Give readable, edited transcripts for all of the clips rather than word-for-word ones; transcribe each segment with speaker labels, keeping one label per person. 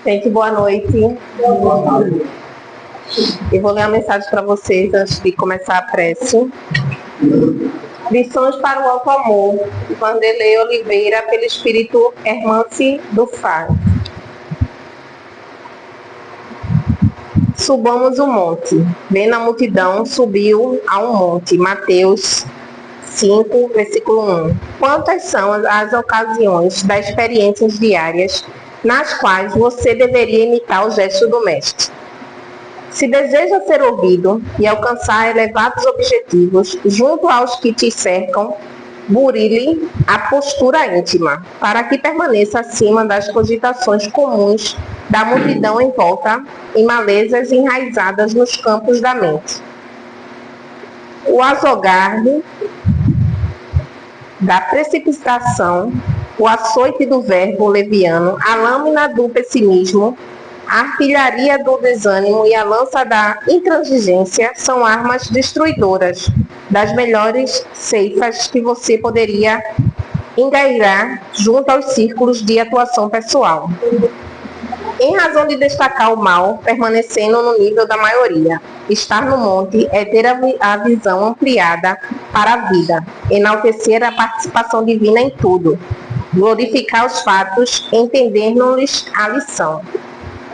Speaker 1: Gente, boa noite. Eu vou ler a mensagem para vocês antes de começar a prece. Lições para o Alto Amor, Vanderlei Oliveira, pelo Espírito Hermance do Faro. Subamos o monte. Vendo a multidão, subiu a um monte. Mateus 5, versículo 1. Quantas são as ocasiões das experiências diárias nas quais você deveria imitar o gesto do Mestre? Se deseja ser ouvido e alcançar elevados objetivos junto aos que te cercam, burile a postura íntima, para que permaneça acima das cogitações comuns da multidão em volta e malezas enraizadas nos campos da mente. O azogarde da precipitação, o açoite do verbo leviano, a lâmina do pessimismo, a artilharia do desânimo e a lança da intransigência são armas destruidoras das melhores ceifas que você poderia engairar junto aos círculos de atuação pessoal. Em razão de destacar o mal, permanecendo no nível da maioria, estar no monte é ter a visão ampliada para a vida, enaltecer a participação divina em tudo, glorificar os fatos, entender-nos a lição.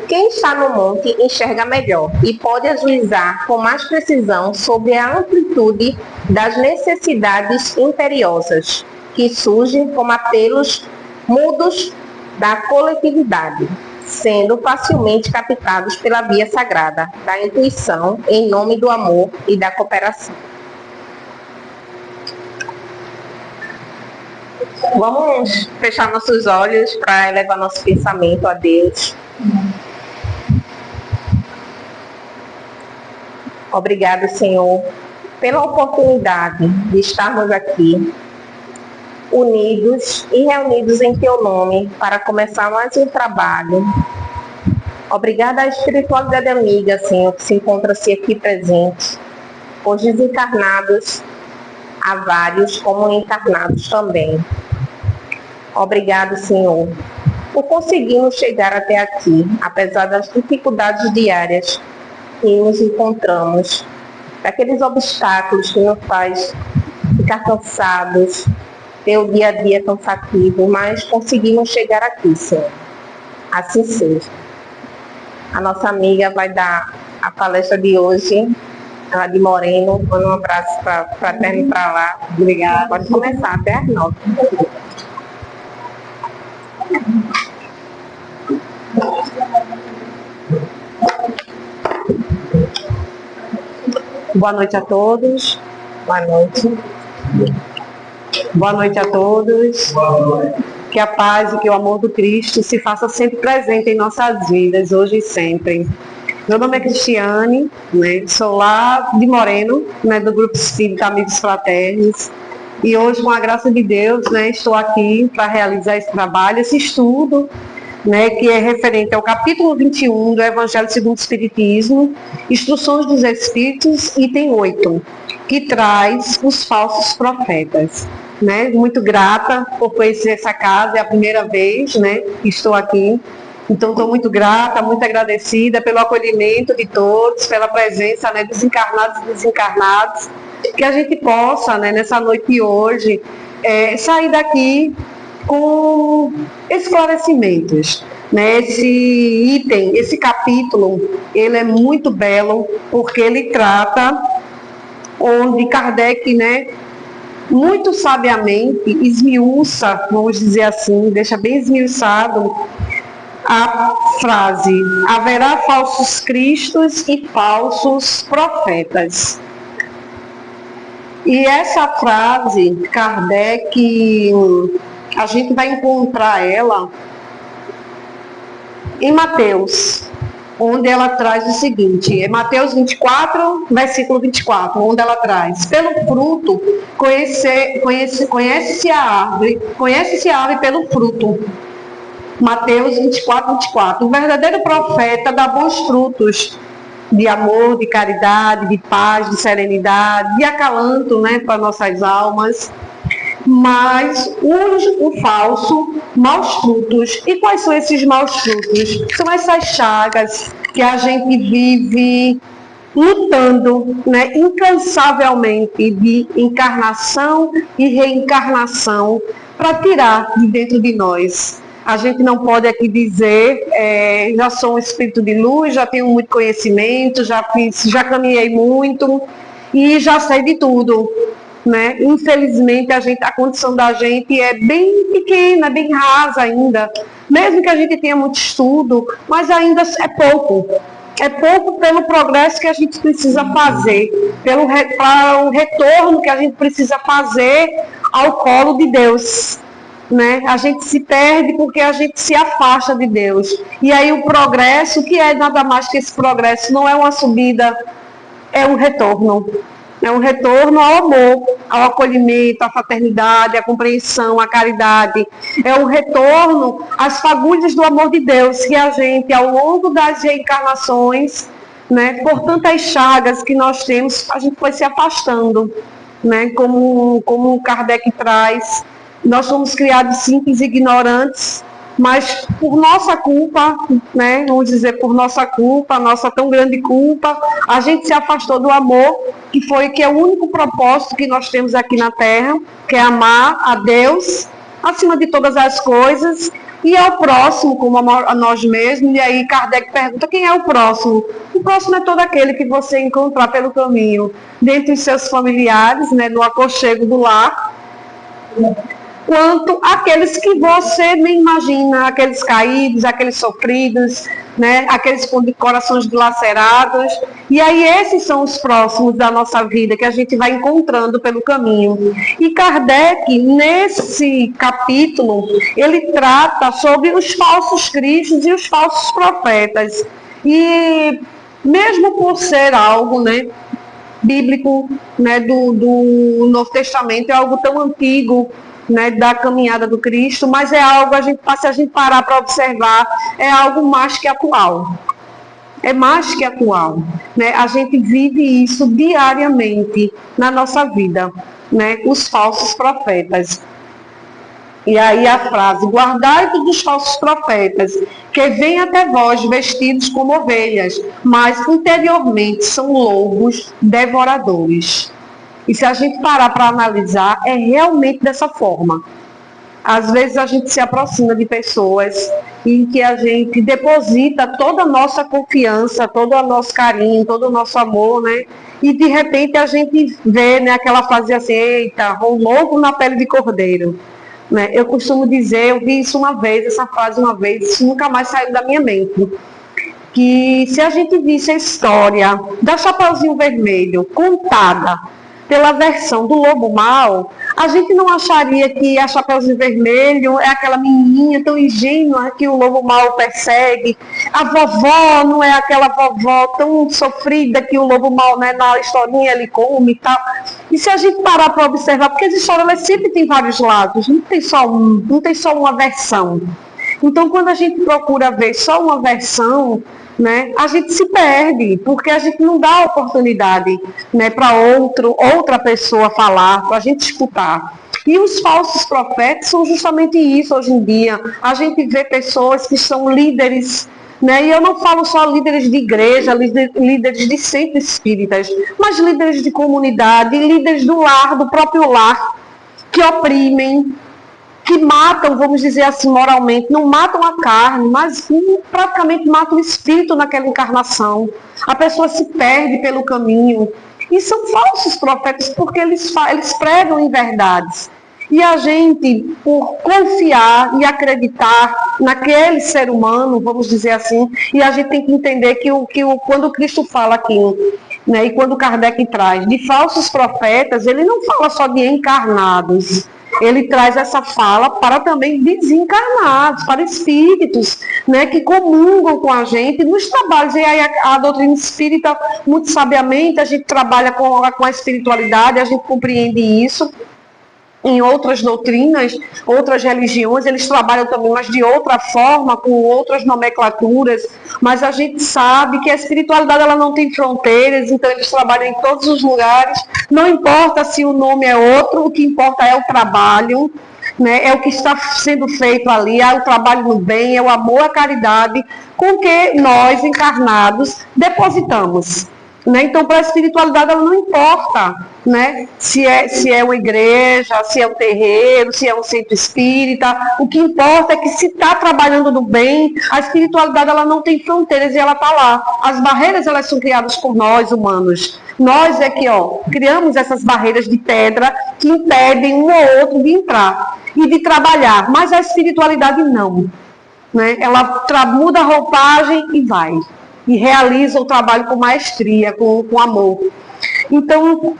Speaker 1: Quem está no monte enxerga melhor e pode ajuizar com mais precisão sobre a amplitude das necessidades imperiosas que surgem como apelos mudos da coletividade, sendo facilmente captados pela via sagrada da intuição em nome do amor e da cooperação. Vamos fechar nossos olhos para elevar nosso pensamento a Deus. Obrigado, Senhor, pela oportunidade de estarmos aqui, unidos e reunidos em Teu nome, para começar mais um trabalho. Obrigada à espiritualidade amiga, Senhor, que se encontra-se aqui presente. Os desencarnados, há vários, como encarnados também. Obrigado, Senhor, por conseguirmos chegar até aqui, apesar das dificuldades diárias que nos encontramos, daqueles obstáculos que nos faz ficar cansados, ter o dia a dia cansativo, mas conseguimos chegar aqui, Senhor. Assim seja. A nossa amiga vai dar a palestra de hoje, ela de Moreno. Manda um abraço fraterno para lá. Obrigada. Pode começar até às 9. Boa noite a todos. Boa noite. Boa noite a todos. Que a paz e que o amor do Cristo se faça sempre presente em nossas vidas, hoje e sempre. Meu nome é Cristiane, né? Sou lá de Moreno, né? Do Grupo Espírita Amigos Fraternos. E hoje, com a graça de Deus, né? Estou aqui para realizar esse trabalho, esse estudo, né, que é referente ao capítulo 21 do Evangelho segundo o Espiritismo, Instruções dos Espíritos, item 8, que traz os falsos profetas. Né? Muito grata por conhecer essa casa, é a primeira vez, né, que estou aqui. Então, estou muito grata, muito agradecida pelo acolhimento de todos, pela presença, né, dos encarnados e desencarnados, que a gente possa, né, nessa noite de hoje, sair daqui com esclarecimentos, né? Esse item, esse capítulo, ele é muito belo, porque ele trata onde Kardec, né, muito sabiamente esmiuça, vamos dizer assim, deixa bem esmiuçado a frase: haverá falsos cristos e falsos profetas. E essa frase, Kardec, a gente vai encontrar ela em Mateus, onde ela traz o seguinte, é Mateus 24, versículo 24, onde ela traz: pelo fruto conhece-se a árvore pelo fruto. Mateus 24, 24. O verdadeiro profeta dá bons frutos de amor, de caridade, de paz, de serenidade, de acalanto, né, para nossas almas. mas o falso, maus frutos. E quais são esses maus frutos? São essas chagas que a gente vive lutando, né, incansavelmente, de encarnação e reencarnação, para tirar de dentro de nós. A gente não pode aqui dizer, já sou um espírito de luz, já tenho muito conhecimento, já caminhei muito e já sei de tudo, né? Infelizmente, a condição da gente é bem pequena, bem rasa ainda. Mesmo que a gente tenha muito estudo, mas ainda é pouco. É pouco pelo progresso que a gente precisa fazer, pelo retorno que a gente precisa fazer ao colo de Deus. Né? A gente se perde porque a gente se afasta de Deus. E aí o progresso, que é nada mais que esse progresso, não é uma subida, é um retorno. É um retorno ao amor, ao acolhimento, à fraternidade, à compreensão, à caridade. É um retorno às fagulhas do amor de Deus que a gente, ao longo das reencarnações, né, por tantas chagas que nós temos, a gente foi se afastando. Né, como Kardec traz, nós somos criados simples e ignorantes, mas por nossa culpa, né, vamos dizer, por nossa culpa, nossa tão grande culpa, a gente se afastou do amor, que é o único propósito que nós temos aqui na Terra, que é amar a Deus acima de todas as coisas, e ao próximo como a nós mesmos. E aí Kardec pergunta: quem é o próximo? O próximo é todo aquele que você encontrar pelo caminho, dentre os seus familiares, né, no aconchego do lar, quanto aqueles que você nem imagina, aqueles caídos, aqueles sofridos, né, aqueles com corações dilacerados. E aí esses são os próximos da nossa vida, que a gente vai encontrando pelo caminho. E Kardec, nesse capítulo, ele trata sobre os falsos cristos e os falsos profetas. E mesmo por ser algo, né, bíblico, né, do Novo Testamento, é algo tão antigo, né, da caminhada do Cristo, mas é algo, se a gente parar para observar, é algo mais que atual. É mais que atual. Né? A gente vive isso diariamente na nossa vida, né? Os falsos profetas. E aí a frase: guardai-vos dos falsos profetas, que vêm até vós vestidos como ovelhas, mas interiormente são lobos devoradores. E se a gente parar para analisar, é realmente dessa forma. Às vezes a gente se aproxima de pessoas em que a gente deposita toda a nossa confiança, todo o nosso carinho, todo o nosso amor, né? E de repente a gente vê, né, aquela frase assim: eita, um lobo na pele de cordeiro. Né? Eu costumo dizer, eu vi isso uma vez, essa frase uma vez, isso nunca mais saiu da minha mente. Que se a gente visse a história da Chapeuzinho Vermelho contada pela versão do Lobo Mau, a gente não acharia que a Chapeuzinho Vermelho é aquela menininha tão ingênua que o Lobo Mau persegue. A vovó não é aquela vovó tão sofrida que o Lobo Mau, né, na historinha ele come e tal. E se a gente parar para observar, porque as histórias elas sempre têm vários lados, não tem só uma versão. Então, quando a gente procura ver só uma versão, né, a gente se perde, porque a gente não dá oportunidade, né, para outra pessoa falar, para a gente escutar. E os falsos profetas são justamente isso hoje em dia. A gente vê pessoas que são líderes, né, e eu não falo só líderes de igreja, líderes de centros espíritas, mas líderes de comunidade, líderes do lar, do próprio lar, que oprimem, que matam, vamos dizer assim, moralmente, não matam a carne, mas praticamente matam o espírito naquela encarnação. A pessoa se perde pelo caminho. E são falsos profetas porque eles pregam em verdades. E a gente, por confiar e acreditar naquele ser humano, vamos dizer assim, e a gente tem que entender que quando Cristo fala aqui, né, e quando Kardec traz de falsos profetas, ele não fala só de encarnados. Ele traz essa fala para também desencarnados, para espíritos, né, que comungam com a gente nos trabalhos. E aí a doutrina espírita, muito sabiamente, a gente trabalha com a espiritualidade, a gente compreende isso. em outras doutrinas, outras religiões, eles trabalham também, mas de outra forma, com outras nomenclaturas, mas a gente sabe que a espiritualidade ela não tem fronteiras, então eles trabalham em todos os lugares, não importa se o nome é outro, o que importa é o trabalho, né? É o que está sendo feito ali, é o trabalho no bem, é o amor, a caridade, com que nós, encarnados, depositamos. Né? Então, para a espiritualidade, ela não importa, né? se é uma igreja, se é um terreiro, se é um centro espírita. O que importa é que se está trabalhando no bem, a espiritualidade ela não tem fronteiras e ela está lá. As barreiras elas são criadas por nós, humanos. Nós é que criamos essas barreiras de pedra que impedem um ou outro de entrar e de trabalhar, mas a espiritualidade não. Né? Ela muda a roupagem e vai. E realiza o trabalho com maestria, com amor. Então,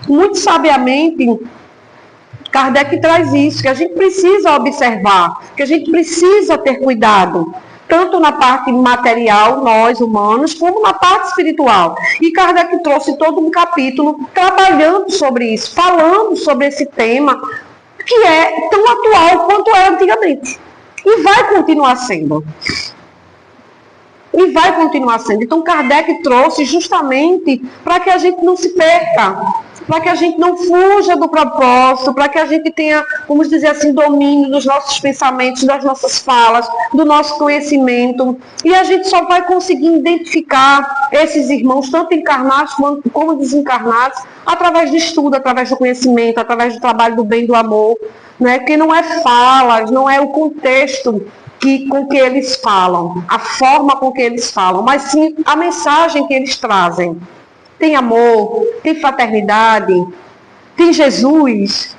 Speaker 1: muito sabiamente, Kardec traz isso, que a gente precisa observar, que a gente precisa ter cuidado, tanto na parte material, nós humanos, como na parte espiritual. E Kardec trouxe todo um capítulo trabalhando sobre isso, falando sobre esse tema, que é tão atual quanto era antigamente. E vai continuar sendo. E vai continuar sendo. Então, Kardec trouxe justamente para que a gente não se perca, para que a gente não fuja do propósito, para que a gente tenha, vamos dizer assim, domínio dos nossos pensamentos, das nossas falas, do nosso conhecimento. E a gente só vai conseguir identificar esses irmãos, tanto encarnados como desencarnados, através do estudo, através do conhecimento, através do trabalho do bem e do amor. Né? Porque não é falas, não é o contexto com que eles falam, a forma com que eles falam, mas sim a mensagem que eles trazem. Tem amor, tem fraternidade, tem Jesus,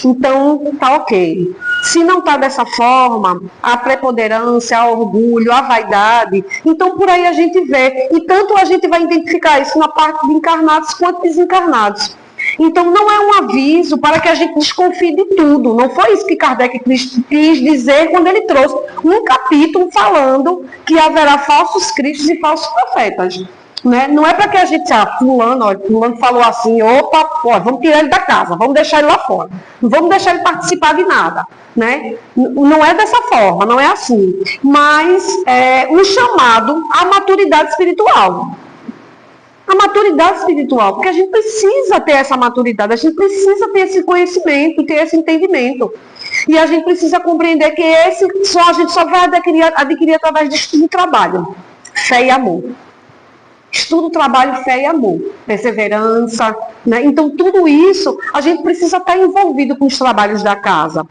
Speaker 1: então tá ok. Se não tá dessa forma, a preponderância, o orgulho, a vaidade, então por aí a gente vê. E tanto a gente vai identificar isso na parte de encarnados quanto desencarnados. Então, não é um aviso para que a gente desconfie de tudo. Não foi isso que Kardec quis dizer quando ele trouxe um capítulo falando que haverá falsos cristos e falsos profetas. Né? Não é para que a gente, fulano falou assim, vamos tirar ele da casa, vamos deixar ele lá fora. Não vamos deixar ele participar de nada. Né? Não é dessa forma, não é assim. Mas é um chamado à maturidade espiritual. A maturidade espiritual, porque a gente precisa ter essa maturidade, a gente precisa ter esse conhecimento, ter esse entendimento. E a gente precisa compreender que a gente só vai adquirir através de estudo e trabalho, fé e amor. Estudo, trabalho, fé e amor, perseverança. Né? Então, tudo isso, a gente precisa estar envolvido com os trabalhos da casa.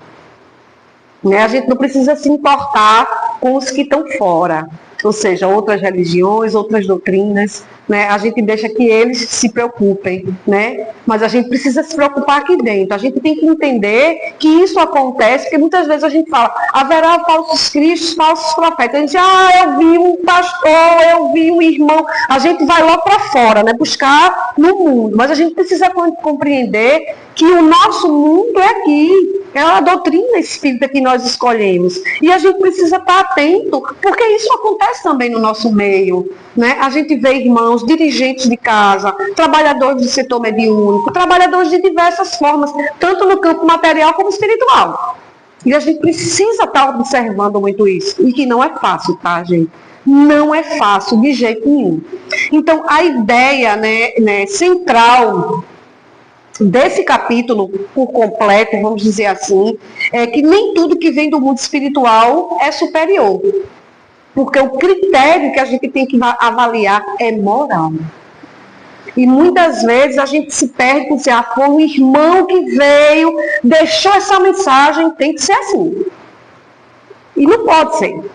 Speaker 1: Né? A gente não precisa se importar com os que estão fora, ou seja, outras religiões, outras doutrinas. Né? A gente deixa que eles se preocupem, né? Mas a gente precisa se preocupar aqui dentro. A gente tem que entender que isso acontece, porque muitas vezes a gente fala, haverá falsos cristos, falsos profetas. A gente, eu vi um pastor, eu vi um irmão. A gente vai lá para fora, né? Buscar no mundo. Mas a gente precisa compreender que o nosso mundo é aqui. É a doutrina espírita que nós escolhemos. E a gente precisa estar atento, porque isso acontece também no nosso meio. Né? A gente vê irmãos, dirigentes de casa, trabalhadores do setor mediúnico, trabalhadores de diversas formas, tanto no campo material como espiritual. E a gente precisa estar observando muito isso. E que não é fácil, tá, gente? Não é fácil de jeito nenhum. Então, a ideia central desse capítulo por completo, vamos dizer assim, é que nem tudo que vem do mundo espiritual é superior. Porque o critério que a gente tem que avaliar é moral. E muitas vezes a gente se perde por dizer, foi um irmão que veio, deixou essa mensagem, tem que ser assim. E não pode ser.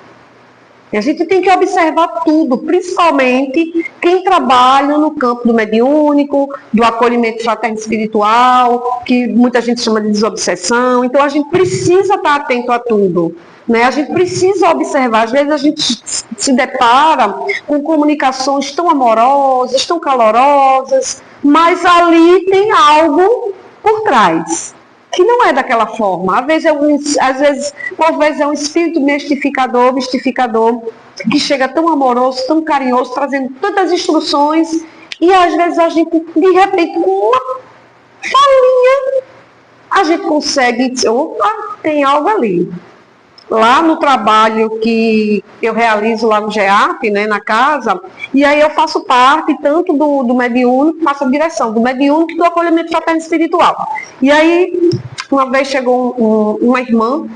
Speaker 1: E a gente tem que observar tudo, principalmente quem trabalha no campo do mediúnico, do acolhimento fraterno espiritual, que muita gente chama de desobsessão. Então a gente precisa estar atento a tudo. Né? A gente precisa observar, às vezes a gente se depara com comunicações tão amorosas, tão calorosas, mas ali tem algo por trás, que não é daquela forma. Às vezes é um espírito mistificador, que chega tão amoroso, tão carinhoso, trazendo tantas instruções, e às vezes a gente, de repente, com uma falinha, a gente consegue dizer, opa, tem algo ali. Lá no trabalho que eu realizo lá no GEAP, né, na casa, e aí eu faço parte tanto do mediúnico, faço a direção do mediúnico e do acolhimento fraterno espiritual. E aí, uma vez chegou uma irmã,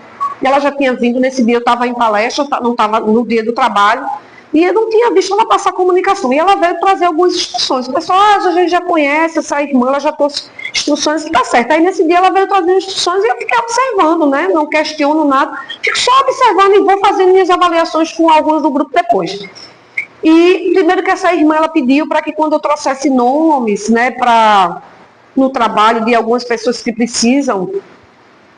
Speaker 1: e ela já tinha vindo, nesse dia eu estava em palestra, não estava no dia do trabalho, e eu não tinha visto ela passar comunicação. E ela veio trazer algumas instruções. O pessoal, a gente já conhece essa irmã, ela já trouxe instruções, que está certo. Aí nesse dia ela veio trazer instruções e eu fiquei observando, né? Não questiono nada. Fico só observando e vou fazendo minhas avaliações com alguns do grupo depois. E primeiro que essa irmã, ela pediu para que quando eu trouxesse nomes, né, no trabalho de algumas pessoas que precisam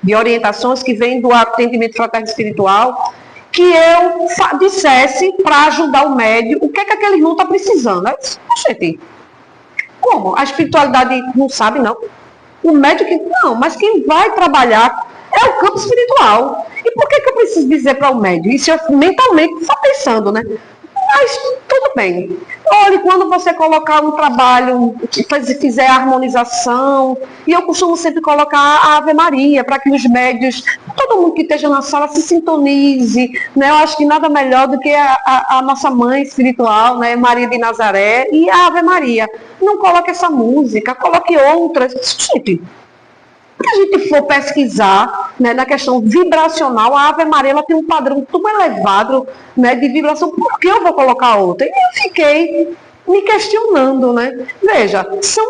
Speaker 1: de orientações que vêm do atendimento fraterno espiritual, que eu dissesse para ajudar o médium o que é que aquele irmão está precisando. Aí eu disse, gente, como? A espiritualidade não sabe, não? O médium que não, mas quem vai trabalhar é o campo espiritual. E por que eu preciso dizer para o médium? Isso eu mentalmente só pensando, né? Mas tudo bem. Olha, quando você colocar um trabalho, fizer a harmonização, e eu costumo sempre colocar a Ave Maria, para que os médios, todo mundo que esteja na sala se sintonize, né? Eu acho que nada melhor do que a nossa mãe espiritual, né? Maria de Nazaré, e a Ave Maria. Não coloque essa música, coloque outras. Gente, se a gente for pesquisar, né, na questão vibracional, a Ave Maria ela tem um padrão tão elevado, né, de vibração, por que eu vou colocar outra? E eu fiquei me questionando, né? Veja, são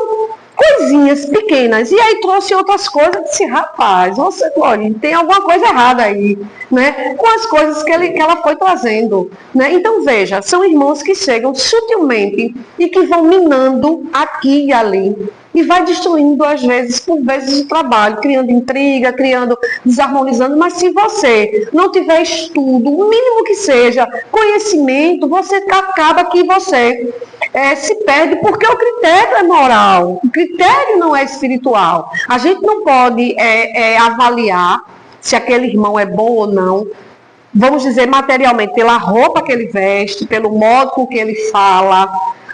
Speaker 1: coisinhas pequenas. E aí trouxe outras coisas, disse, rapaz, você, olha, tem alguma coisa errada aí, né? Com as coisas que ela foi trazendo, né? Então, veja, são irmãos que chegam sutilmente e que vão minando aqui e ali. E vai destruindo, às vezes, por vezes, o trabalho, criando intriga, desarmonizando. Mas se você não tiver estudo, o mínimo que seja, conhecimento, você acaba que você se perde, porque o critério é moral, o critério não é espiritual. A gente não pode avaliar se aquele irmão é bom ou não, vamos dizer, materialmente, pela roupa que ele veste, pelo modo com que ele fala,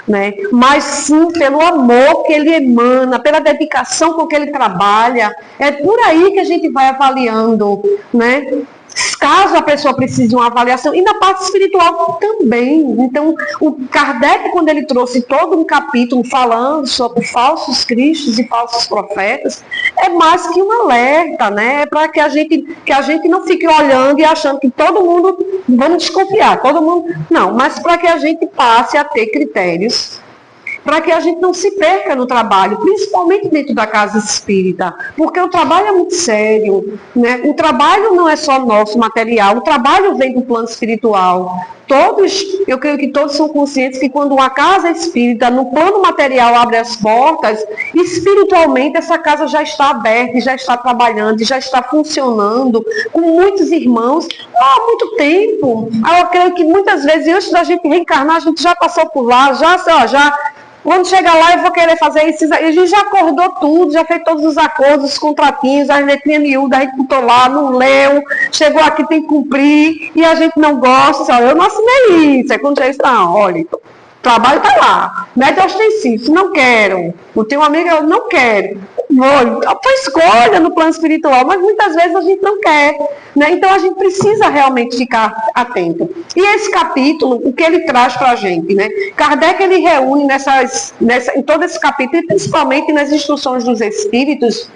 Speaker 1: né? Mas sim pelo amor que ele emana, pela dedicação com que ele trabalha. É por aí que a gente vai avaliando, né? Caso a pessoa precise de uma avaliação, e na parte espiritual também. Então, o Kardec, quando ele trouxe todo um capítulo falando sobre falsos cristos e falsos profetas, é mais que um alerta, né? É para que a gente não fique olhando e achando que todo mundo, vamos desconfiar, todo mundo, não, mas para que a gente passe a ter critérios, para que a gente não se perca no trabalho, principalmente dentro da casa espírita, porque o trabalho é muito sério, né? O trabalho não é só nosso material, o trabalho vem do plano espiritual. Eu creio que todos são conscientes que quando uma casa espírita, no plano material, abre as portas, espiritualmente essa casa já está aberta, já está trabalhando, já está funcionando, com muitos irmãos há muito tempo. Eu creio que muitas vezes, antes da gente reencarnar, a gente já passou por lá, quando chegar lá eu vou querer fazer isso, a gente já acordou tudo, já fez todos os acordos, os contratinhos, as letrinhas miúdas, a gente botou lá, não leu, chegou aqui, tem que cumprir, e a gente não gosta, eu não assinei isso, aí quando chega isso, não, olha, o trabalho está lá, mete ostensivo, não quero, eu tenho uma amiga, eu não quero, foi escolha no plano espiritual, mas muitas vezes a gente não quer, né? Então a gente precisa realmente ficar atento. E esse capítulo, o que ele traz para a gente, né? Kardec, ele reúne em todo esse capítulo, e principalmente nas instruções dos espíritos,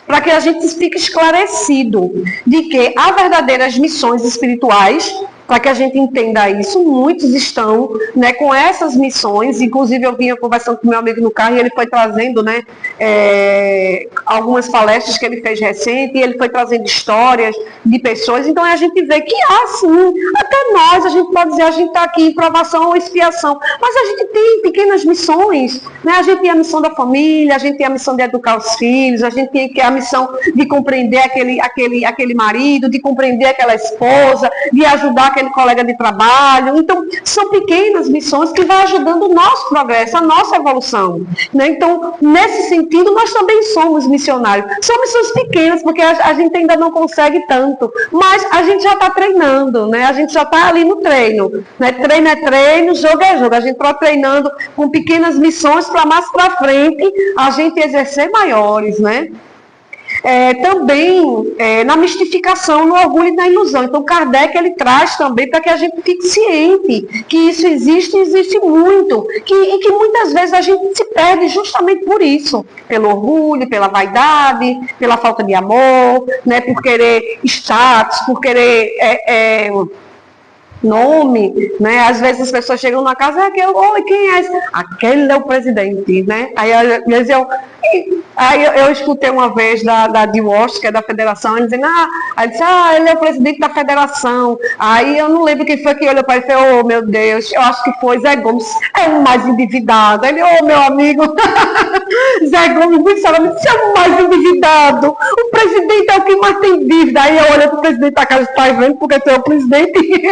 Speaker 1: para que a gente fique esclarecido de que há verdadeiras missões espirituais. Para que a gente entenda isso, muitos estão, né, com essas missões. Inclusive eu vinha conversando com meu amigo no carro e ele foi trazendo, né, algumas palestras que ele fez recente, e ele foi trazendo histórias de pessoas. Então a gente vê que há sim, até nós, a gente pode dizer, a gente está aqui em provação ou expiação, mas a gente tem pequenas missões, né? A gente tem a missão da família, a gente tem a missão de educar os filhos, a gente tem a missão de compreender aquele marido, de compreender aquela esposa, de ajudar aquele colega de trabalho. Então, são pequenas missões que vão ajudando o nosso progresso, a nossa evolução, né? Então, nesse sentido, nós também somos missionários. São missões pequenas, porque a gente ainda não consegue tanto, mas a gente já está treinando, né? A gente já está ali no treino, né? Treino é treino, jogo é jogo. A gente está treinando com pequenas missões para mais para frente a gente exercer maiores, né? também na mistificação, no orgulho e na ilusão. Então, Kardec, ele traz também para que a gente fique ciente que isso existe e existe muito, e que muitas vezes a gente se perde justamente por isso, pelo orgulho, pela vaidade, pela falta de amor, né, por querer status, por querer nome, né? Às vezes as pessoas chegam na casa, oi, quem é esse? Aquele é o presidente, né? Aí eu escutei uma vez da DeWash, que é da federação, dizendo, ele é o presidente da federação. Aí eu não lembro quem foi que olhou para ele e falou, oh meu Deus, eu acho que foi Zé Gomes, é o mais endividado. Ele, meu amigo, Zé Gomes, muito sabe, você é o mais endividado. O presidente é o que mais tem dívida. Aí eu olho para o presidente da casa, está vendo, porque tu é o presidente.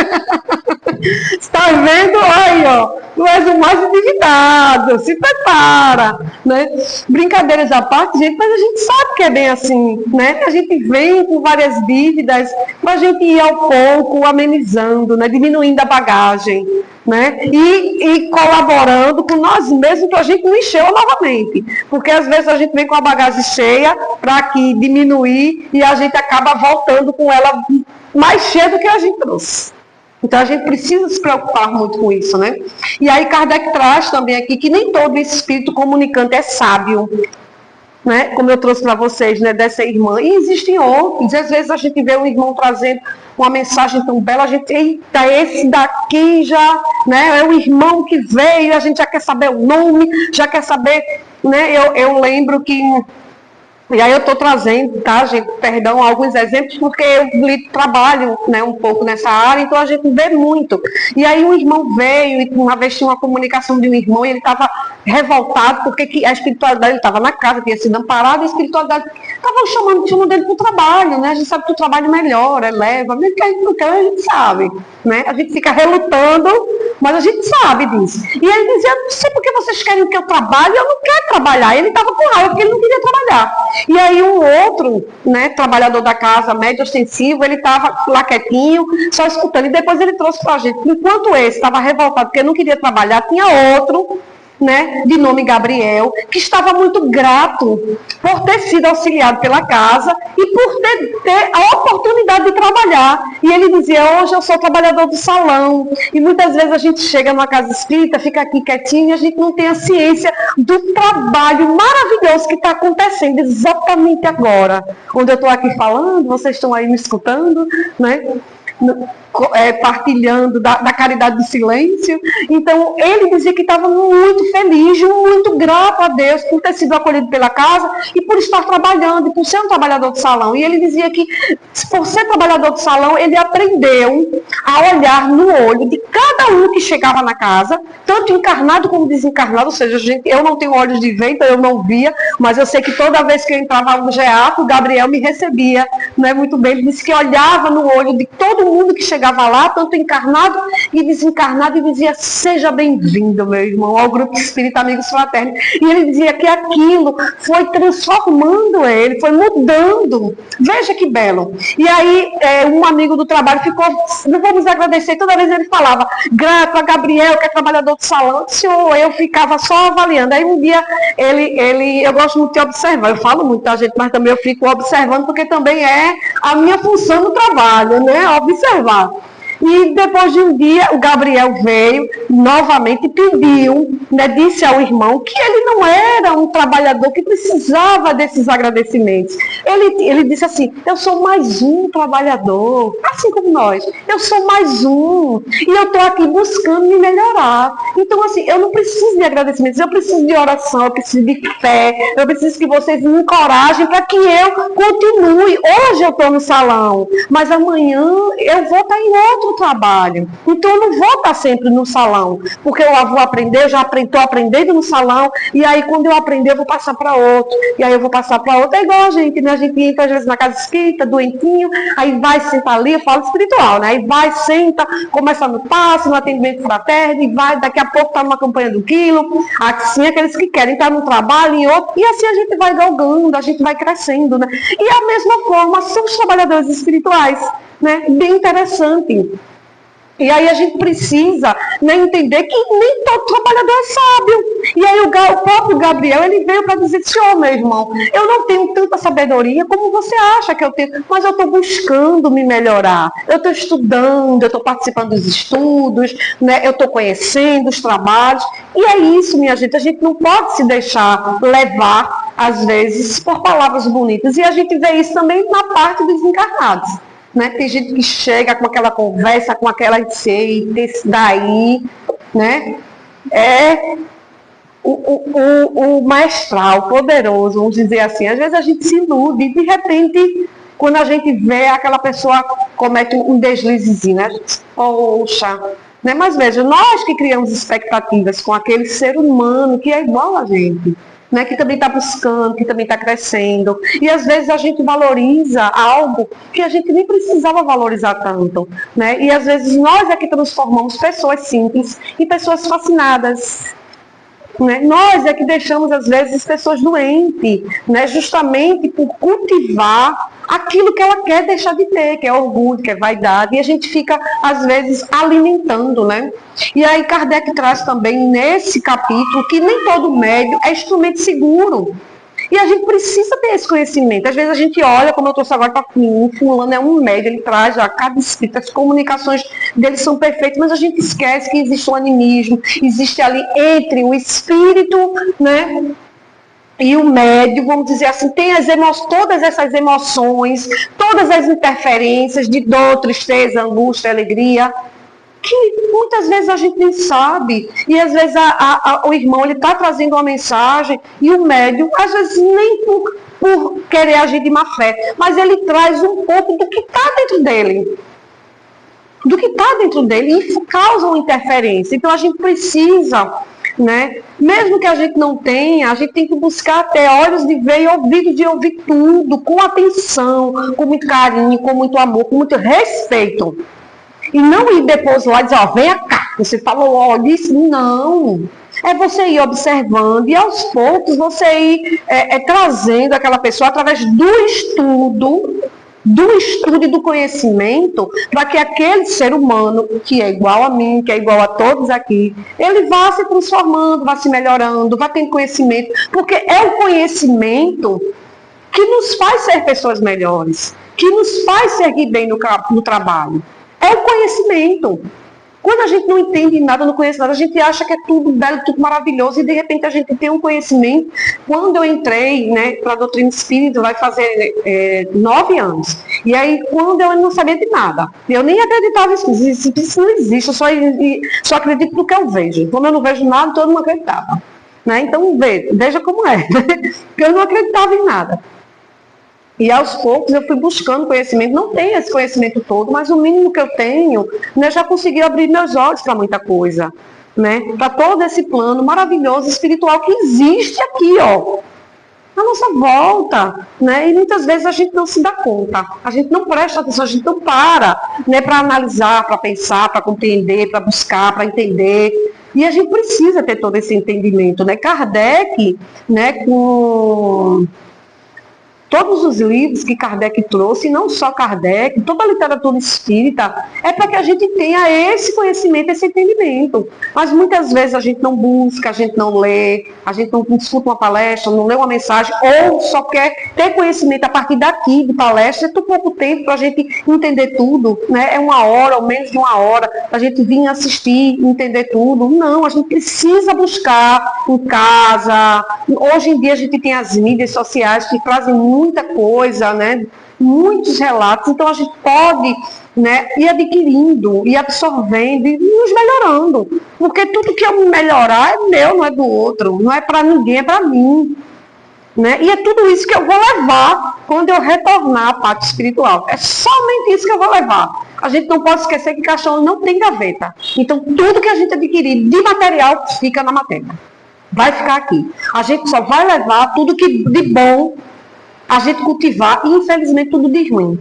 Speaker 1: Está vendo? Aí, ó, tu és o mais endividado, se prepara, né? Brincadeiras à parte, gente, mas a gente sabe que é bem assim, né? A gente vem com várias dívidas, para a gente ir ao pouco amenizando, né? Diminuindo a bagagem, né? E colaborando com nós mesmos para a gente não encher novamente, porque às vezes a gente vem com a bagagem cheia para que diminuir e a gente acaba voltando com ela mais cheia do que a gente trouxe. Então a gente precisa se preocupar muito com isso, né? E aí Kardec traz também aqui que nem todo espírito comunicante é sábio, né? Como eu trouxe para vocês, né, dessa irmã. E existem outros. Às vezes a gente vê um irmão trazendo uma mensagem tão bela, a gente, eita, esse daqui já, né, é o irmão que veio, a gente já quer saber o nome, já quer saber, né? Eu lembro que... E aí eu estou trazendo, tá, gente, perdão, alguns exemplos, porque eu trabalho, né, um pouco nessa área, então a gente vê muito. E aí um irmão veio, e uma vez tinha uma comunicação de um irmão, e ele estava revoltado, porque a espiritualidade, ele estava na casa, tinha sido amparado, e a espiritualidade estava chamando dele para o trabalho, né? A gente sabe que o trabalho melhora, eleva, mesmo que a gente não quer, a gente sabe, né? A gente fica relutando, mas a gente sabe disso. E ele dizia, não sei por que vocês querem que eu trabalhe, eu não quero trabalhar. Ele estava com raiva, porque ele não queria trabalhar. E aí um outro, né, trabalhador da casa, médio ostensivo, ele estava lá quietinho, só escutando. E depois ele trouxe para a gente, enquanto esse estava revoltado porque não queria trabalhar, tinha outro, né, de nome Gabriel, que estava muito grato por ter sido auxiliado pela casa e por ter a oportunidade de trabalhar. E ele dizia, hoje eu sou trabalhador do salão. E muitas vezes a gente chega numa casa espírita, fica aqui quietinho e a gente não tem a ciência do trabalho maravilhoso que está acontecendo exatamente agora. Onde eu estou aqui falando, vocês estão aí me escutando, né? Partilhando da caridade do silêncio. Então ele dizia que estava muito feliz, muito grato a Deus por ter sido acolhido pela casa e por estar trabalhando e por ser um trabalhador do salão. E ele dizia que por ser trabalhador do salão ele aprendeu a olhar no olho de cada um que chegava na casa, tanto encarnado como desencarnado. Ou seja, eu não tenho olhos de ver, então eu não via, mas eu sei que toda vez que eu entrava no GEAP, o Gabriel me recebia, né, muito bem. Ele disse que olhava no olho de todo mundo que chegava lá, tanto encarnado e desencarnado, e dizia, seja bem-vindo, meu irmão, ao Grupo Espírita Amigos Fraternos. E ele dizia que aquilo foi transformando ele, foi mudando. Veja que belo. E aí, um amigo do trabalho ficou, vamos agradecer, toda vez ele falava, grato a Gabriel, que é trabalhador do salão. Senhor, eu ficava só avaliando. Aí um dia, eu gosto muito de observar, eu falo muito, tá, gente, mas também eu fico observando, porque também é a minha função no trabalho, né, observar. E depois de um dia, o Gabriel veio novamente e pediu, né, disse ao irmão que ele não era um trabalhador que precisava desses agradecimentos. Ele disse assim, eu sou mais um trabalhador, assim como nós. Eu sou mais um. E eu estou aqui buscando me melhorar. Então, assim, eu não preciso de agradecimentos, eu preciso de oração, eu preciso de fé, eu preciso que vocês me encorajem para que eu continue. Hoje eu estou no salão, mas amanhã eu vou estar em outro trabalho. Então eu não vou estar sempre no salão, porque eu vou aprender, eu já estou aprendendo no salão, e aí quando eu aprender eu vou passar para outro, e aí eu vou passar para outro. É igual a gente, né? A gente entra às vezes na casa espírita, doentinho, aí vai sentar ali, eu falo espiritual, né? Aí vai, senta, começa no passe, no atendimento fraterno, e vai, daqui a pouco está numa campanha do quilo, assim, aqueles que querem estar no trabalho, em outro, e assim a gente vai galgando, a gente vai crescendo, né? E a mesma forma são os trabalhadores espirituais, né? Bem interessante. E aí a gente precisa, né, entender que nem todo trabalhador é sábio. E aí o próprio Gabriel, ele veio para dizer, Senhor, meu irmão, eu não tenho tanta sabedoria como você acha que eu tenho, mas eu estou buscando me melhorar. Eu estou estudando, eu estou participando dos estudos, né, eu estou conhecendo os trabalhos. E é isso, minha gente, a gente não pode se deixar levar, às vezes, por palavras bonitas. E a gente vê isso também na parte dos encarnados. Né? Tem gente que chega com aquela conversa, com aquela desse daí, né? É o maestral, poderoso, vamos dizer assim. Às vezes a gente se ilude e de repente, quando a gente vê aquela pessoa comete um deslizezinho, né? A gente, poxa, né? Mas veja, nós que criamos expectativas com aquele ser humano que é igual a gente, né, que também está buscando, que também está crescendo. E às vezes a gente valoriza algo que a gente nem precisava valorizar tanto. Né? E às vezes nós é que transformamos pessoas simples em pessoas fascinadas. Né? Nós é que deixamos às vezes pessoas doentes, né? Justamente por cultivar aquilo que ela quer deixar de ter, que é orgulho, que é vaidade, e a gente fica, às vezes, alimentando, né? E aí Kardec traz também nesse capítulo que nem todo médium é instrumento seguro. E a gente precisa ter esse conhecimento. Às vezes a gente olha, como eu trouxe agora para mim, fulano é um médium, ele traz já cada espírito, as comunicações dele são perfeitas, mas a gente esquece que existe um animismo, existe ali entre o espírito, né? E o médium, vamos dizer assim, tem todas essas emoções, todas as interferências de dor, tristeza, angústia, alegria, que muitas vezes a gente nem sabe. E às vezes o irmão está trazendo uma mensagem e o médium, às vezes nem por querer agir de má fé, mas ele traz um pouco do que está dentro dele. Do que está dentro dele e isso causa uma interferência. Então a gente precisa... Né? Mesmo que a gente não tenha, a gente tem que buscar ter olhos de ver e ouvidos de ouvir tudo, com atenção, com muito carinho, com muito amor, com muito respeito. E não ir depois lá e dizer, ó, venha cá, você falou, ó, disse, não. É você ir observando e aos poucos você ir trazendo aquela pessoa através do estudo e do conhecimento, para que aquele ser humano, que é igual a mim, que é igual a todos aqui, ele vá se transformando, vá se melhorando, vá tendo conhecimento, porque é o conhecimento que nos faz ser pessoas melhores, que nos faz seguir bem no trabalho. É o conhecimento. Quando a gente não entende nada, não conhece nada, a gente acha que é tudo belo, tudo maravilhoso, e de repente a gente tem um conhecimento. Quando eu entrei, né, para a doutrina espírita, vai fazer 9 anos. E aí, quando eu não sabia de nada, eu nem acreditava nisso, isso não existe, eu só acredito no que eu vejo. Como eu não vejo nada, todo mundo acreditava. Né? Então, veja como é. Porque eu não acreditava em nada. E aos poucos eu fui buscando conhecimento, não tenho esse conhecimento todo, mas o mínimo que eu tenho, né, já consegui abrir meus olhos para muita coisa, né, para todo esse plano maravilhoso espiritual que existe aqui, ó, na nossa volta, né, e muitas vezes a gente não se dá conta, a gente não presta atenção, a gente não para, né, para analisar, para pensar, para compreender, para buscar, para entender. E a gente precisa ter todo esse entendimento, né, Kardec, né, com... Todos os livros que Kardec trouxe, e não só Kardec, toda a literatura espírita, é para que a gente tenha esse conhecimento, esse entendimento. Mas muitas vezes a gente não busca, a gente não lê, a gente não escuta uma palestra, não lê uma mensagem, ou só quer ter conhecimento a partir daqui, de palestra. É tão pouco tempo para a gente entender tudo, né? É 1 hora ou menos de 1 hora para a gente vir assistir, entender tudo. Não, a gente precisa buscar em casa. Hoje em dia a gente tem as mídias sociais que trazem muita coisa, né? Muitos relatos, então a gente pode, né, ir adquirindo, ir absorvendo e nos melhorando, porque tudo que eu melhorar é meu, não é do outro, não é para ninguém, é para mim, né? E é tudo isso que eu vou levar quando eu retornar à parte espiritual, é somente isso que eu vou levar. A gente não pode esquecer que caixão não tem gaveta, então tudo que a gente adquirir de material fica na matéria, vai ficar aqui. A gente só vai levar tudo que de bom a gente cultivar, e infelizmente tudo de ruim,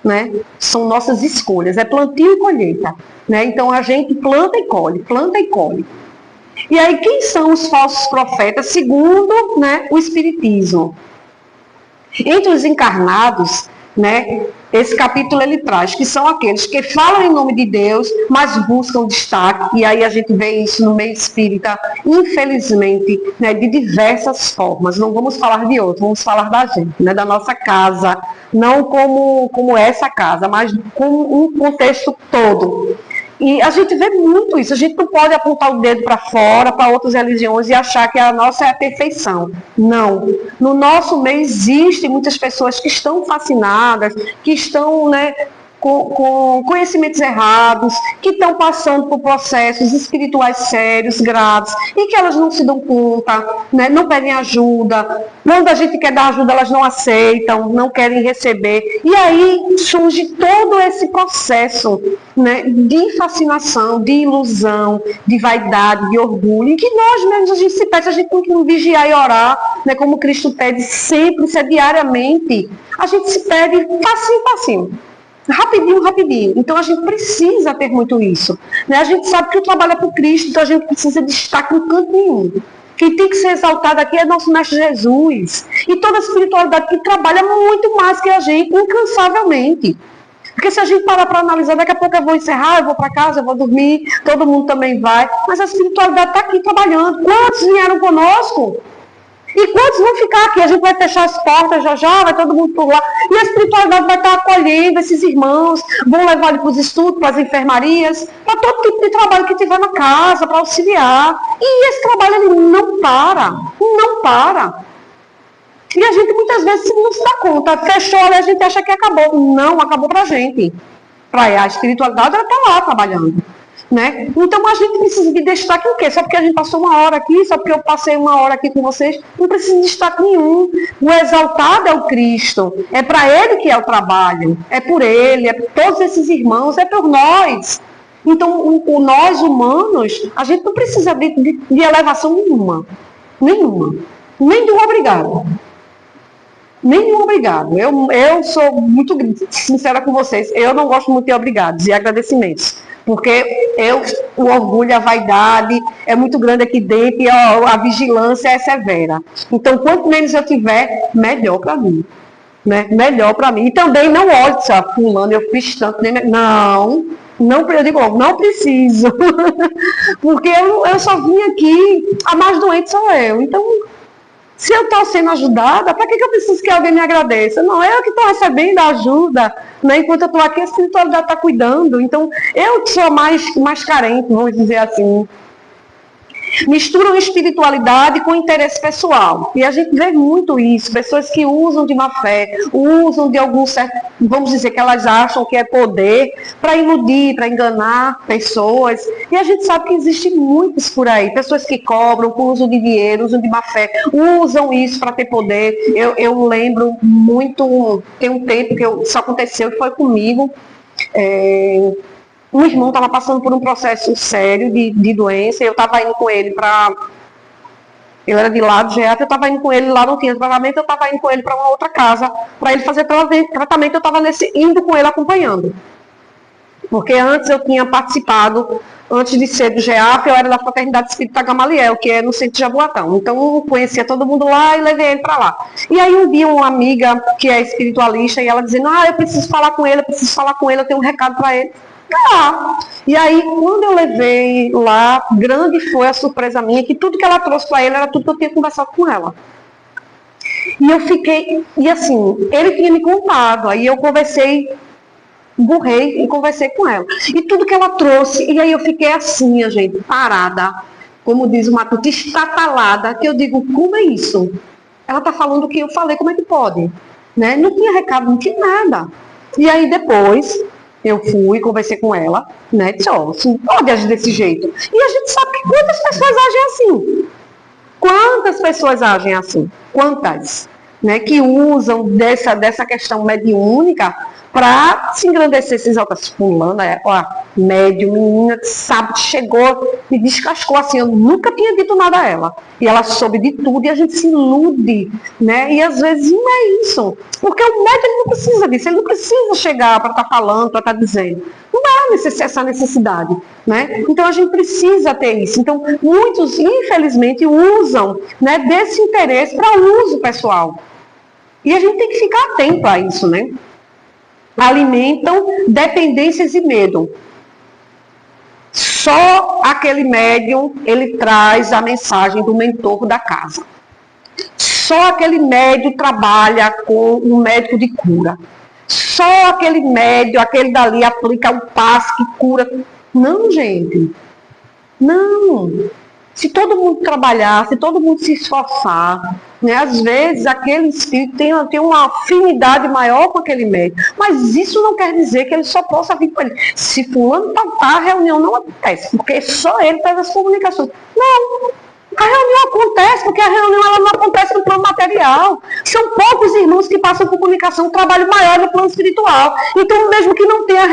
Speaker 1: né? São nossas escolhas, é plantio e colheita, né? Então a gente planta e colhe, planta e colhe. E aí quem são os falsos profetas, segundo, né, o Espiritismo? Entre os encarnados, né? Esse capítulo ele traz, que são aqueles que falam em nome de Deus, mas buscam destaque, e aí a gente vê isso no meio espírita, infelizmente, né, de diversas formas. Não vamos falar de outro, vamos falar da gente, né, da nossa casa, não como essa casa, mas com um contexto todo. E a gente vê muito isso, a gente não pode apontar o dedo para fora, para outras religiões e achar que a nossa é a perfeição. Não. No nosso meio existem muitas pessoas que estão fascinadas, que estão, né, com conhecimentos errados, que estão passando por processos espirituais sérios, graves, e que elas não se dão conta, né, não pedem ajuda. Quando a gente quer dar ajuda, elas não aceitam, não querem receber. E aí surge todo esse processo, né, de fascinação, de ilusão, de vaidade, de orgulho, em que nós mesmos a gente se pede, a gente tem que vigiar e orar, né, como Cristo pede sempre, isso é diariamente. A gente se pede passinho, passinho. Rapidinho, rapidinho. Então a gente precisa ter muito isso. Né? A gente sabe que o trabalho é para o Cristo, então a gente precisa destacar em canto nenhum. Quem tem que ser exaltado aqui é nosso Mestre Jesus. E toda a espiritualidade que trabalha muito mais que a gente, incansavelmente. Porque se a gente parar para analisar, daqui a pouco eu vou encerrar, eu vou para casa, eu vou dormir, todo mundo também vai. Mas a espiritualidade está aqui trabalhando. Quantos vieram conosco? E quantos vão ficar aqui? A gente vai fechar as portas já, vai todo mundo por lá. E a espiritualidade vai estar acolhendo esses irmãos, vão levar eles para os estudos, para as enfermarias, para todo tipo de trabalho que tiver na casa, para auxiliar. E esse trabalho ele não para, não para. E a gente muitas vezes não se dá conta. Fechou ali, a gente acha que acabou. Não, acabou para a gente. Para a espiritualidade, ela está lá trabalhando. Né? Então a gente precisa de destaque em quê? Só porque a gente passou uma hora aqui, só porque eu passei uma hora aqui com vocês, não precisa de destaque nenhum. O exaltado é o Cristo, é para Ele que é o trabalho, é por Ele, é por todos esses irmãos, é por nós. Então nós humanos, a gente não precisa de elevação nenhuma, nem de um obrigado. Nenhum obrigado. Eu sou muito sincera com vocês, eu não gosto muito de obrigados e agradecimentos. Porque o orgulho, a vaidade é muito grande aqui dentro e a vigilância é severa. Então, quanto menos eu tiver, melhor para mim. Né? Melhor para mim. E também não olhe, fulano, eu fiz tanto. Não, eu digo logo, não preciso. Porque eu só vim aqui, a mais doente sou eu. Então, se eu estou sendo ajudada, para que eu preciso que alguém me agradeça? Não, eu que estou recebendo a ajuda, né? Enquanto eu estou aqui, a espiritualidade está cuidando. Então, eu que sou mais carente, vamos dizer assim. Misturam espiritualidade com interesse pessoal. E a gente vê muito isso. Pessoas que usam de má fé, usam de algum certo, vamos dizer que elas acham que é poder, para iludir, para enganar pessoas. E a gente sabe que existem muitos por aí. Pessoas que cobram, com uso de dinheiro, usam de má fé, usam isso para ter poder. Eu lembro muito, tem um tempo que isso aconteceu, que foi comigo. Um irmão estava passando por um processo sério de doença, e eu estava indo com ele para... Ele era de lá do GEAT, eu estava indo com ele, lá não tinha tratamento, eu estava indo com ele para uma outra casa, para ele fazer tratamento, eu estava indo com ele acompanhando. Porque antes eu tinha participado, antes de ser do GEAP, eu era da Fraternidade Espírita Gamaliel, que é no centro de Jaboatão. Então eu conhecia todo mundo lá e levei ele para lá. E aí um dia uma amiga que é espiritualista, e ela dizendo, eu preciso falar com ele, eu tenho um recado para ele. E aí, quando eu levei lá, grande foi a surpresa minha, que tudo que ela trouxe para ele era tudo que eu tinha conversado com ela. E eu fiquei, e assim, ele tinha me contado, aí eu burrei e conversei com ela. E tudo que ela trouxe, e aí eu fiquei assim, gente, parada, como diz o Matuto, estatalada, que eu digo, como é isso? Ela está falando o que eu falei, como é que pode? Né? Não tinha recado, não tinha nada. E aí depois... eu fui, conversei com ela, né? Disse, não pode agir desse jeito. E a gente sabe que quantas pessoas agem assim. Quantas pessoas agem assim? Quantas? Né? Que usam dessa questão mediúnica para se engrandecer, se exaltar. Fulana, médium, menina, sabe, chegou e descascou assim, eu nunca tinha dito nada a ela. E ela soube de tudo e a gente se ilude, né? E às vezes não é isso. Porque o médium ele não precisa disso, ele não precisa chegar para estar falando, para estar dizendo. Não é essa necessidade, né? Então a gente precisa ter isso. Então muitos, infelizmente, usam, né, desse interesse para uso pessoal. E a gente tem que ficar atento a isso, né? alimentam dependências e medo. Só aquele médium, ele traz a mensagem do mentor da casa. Só aquele médium trabalha com um médico de cura. Só aquele médium, aquele dali aplica um passe que cura. Não, gente. Não. Se todo mundo trabalhar, se todo mundo se esforçar, né, às vezes aquele espírito tem uma afinidade maior com aquele médium. Mas isso não quer dizer que ele só possa vir com ele. Se fulano faltar, a reunião não acontece, porque só ele faz as comunicações. Não. A reunião acontece porque a reunião ela não acontece no plano material. São poucos irmãos que passam por comunicação, um trabalho maior no plano espiritual. Então, mesmo que não tenha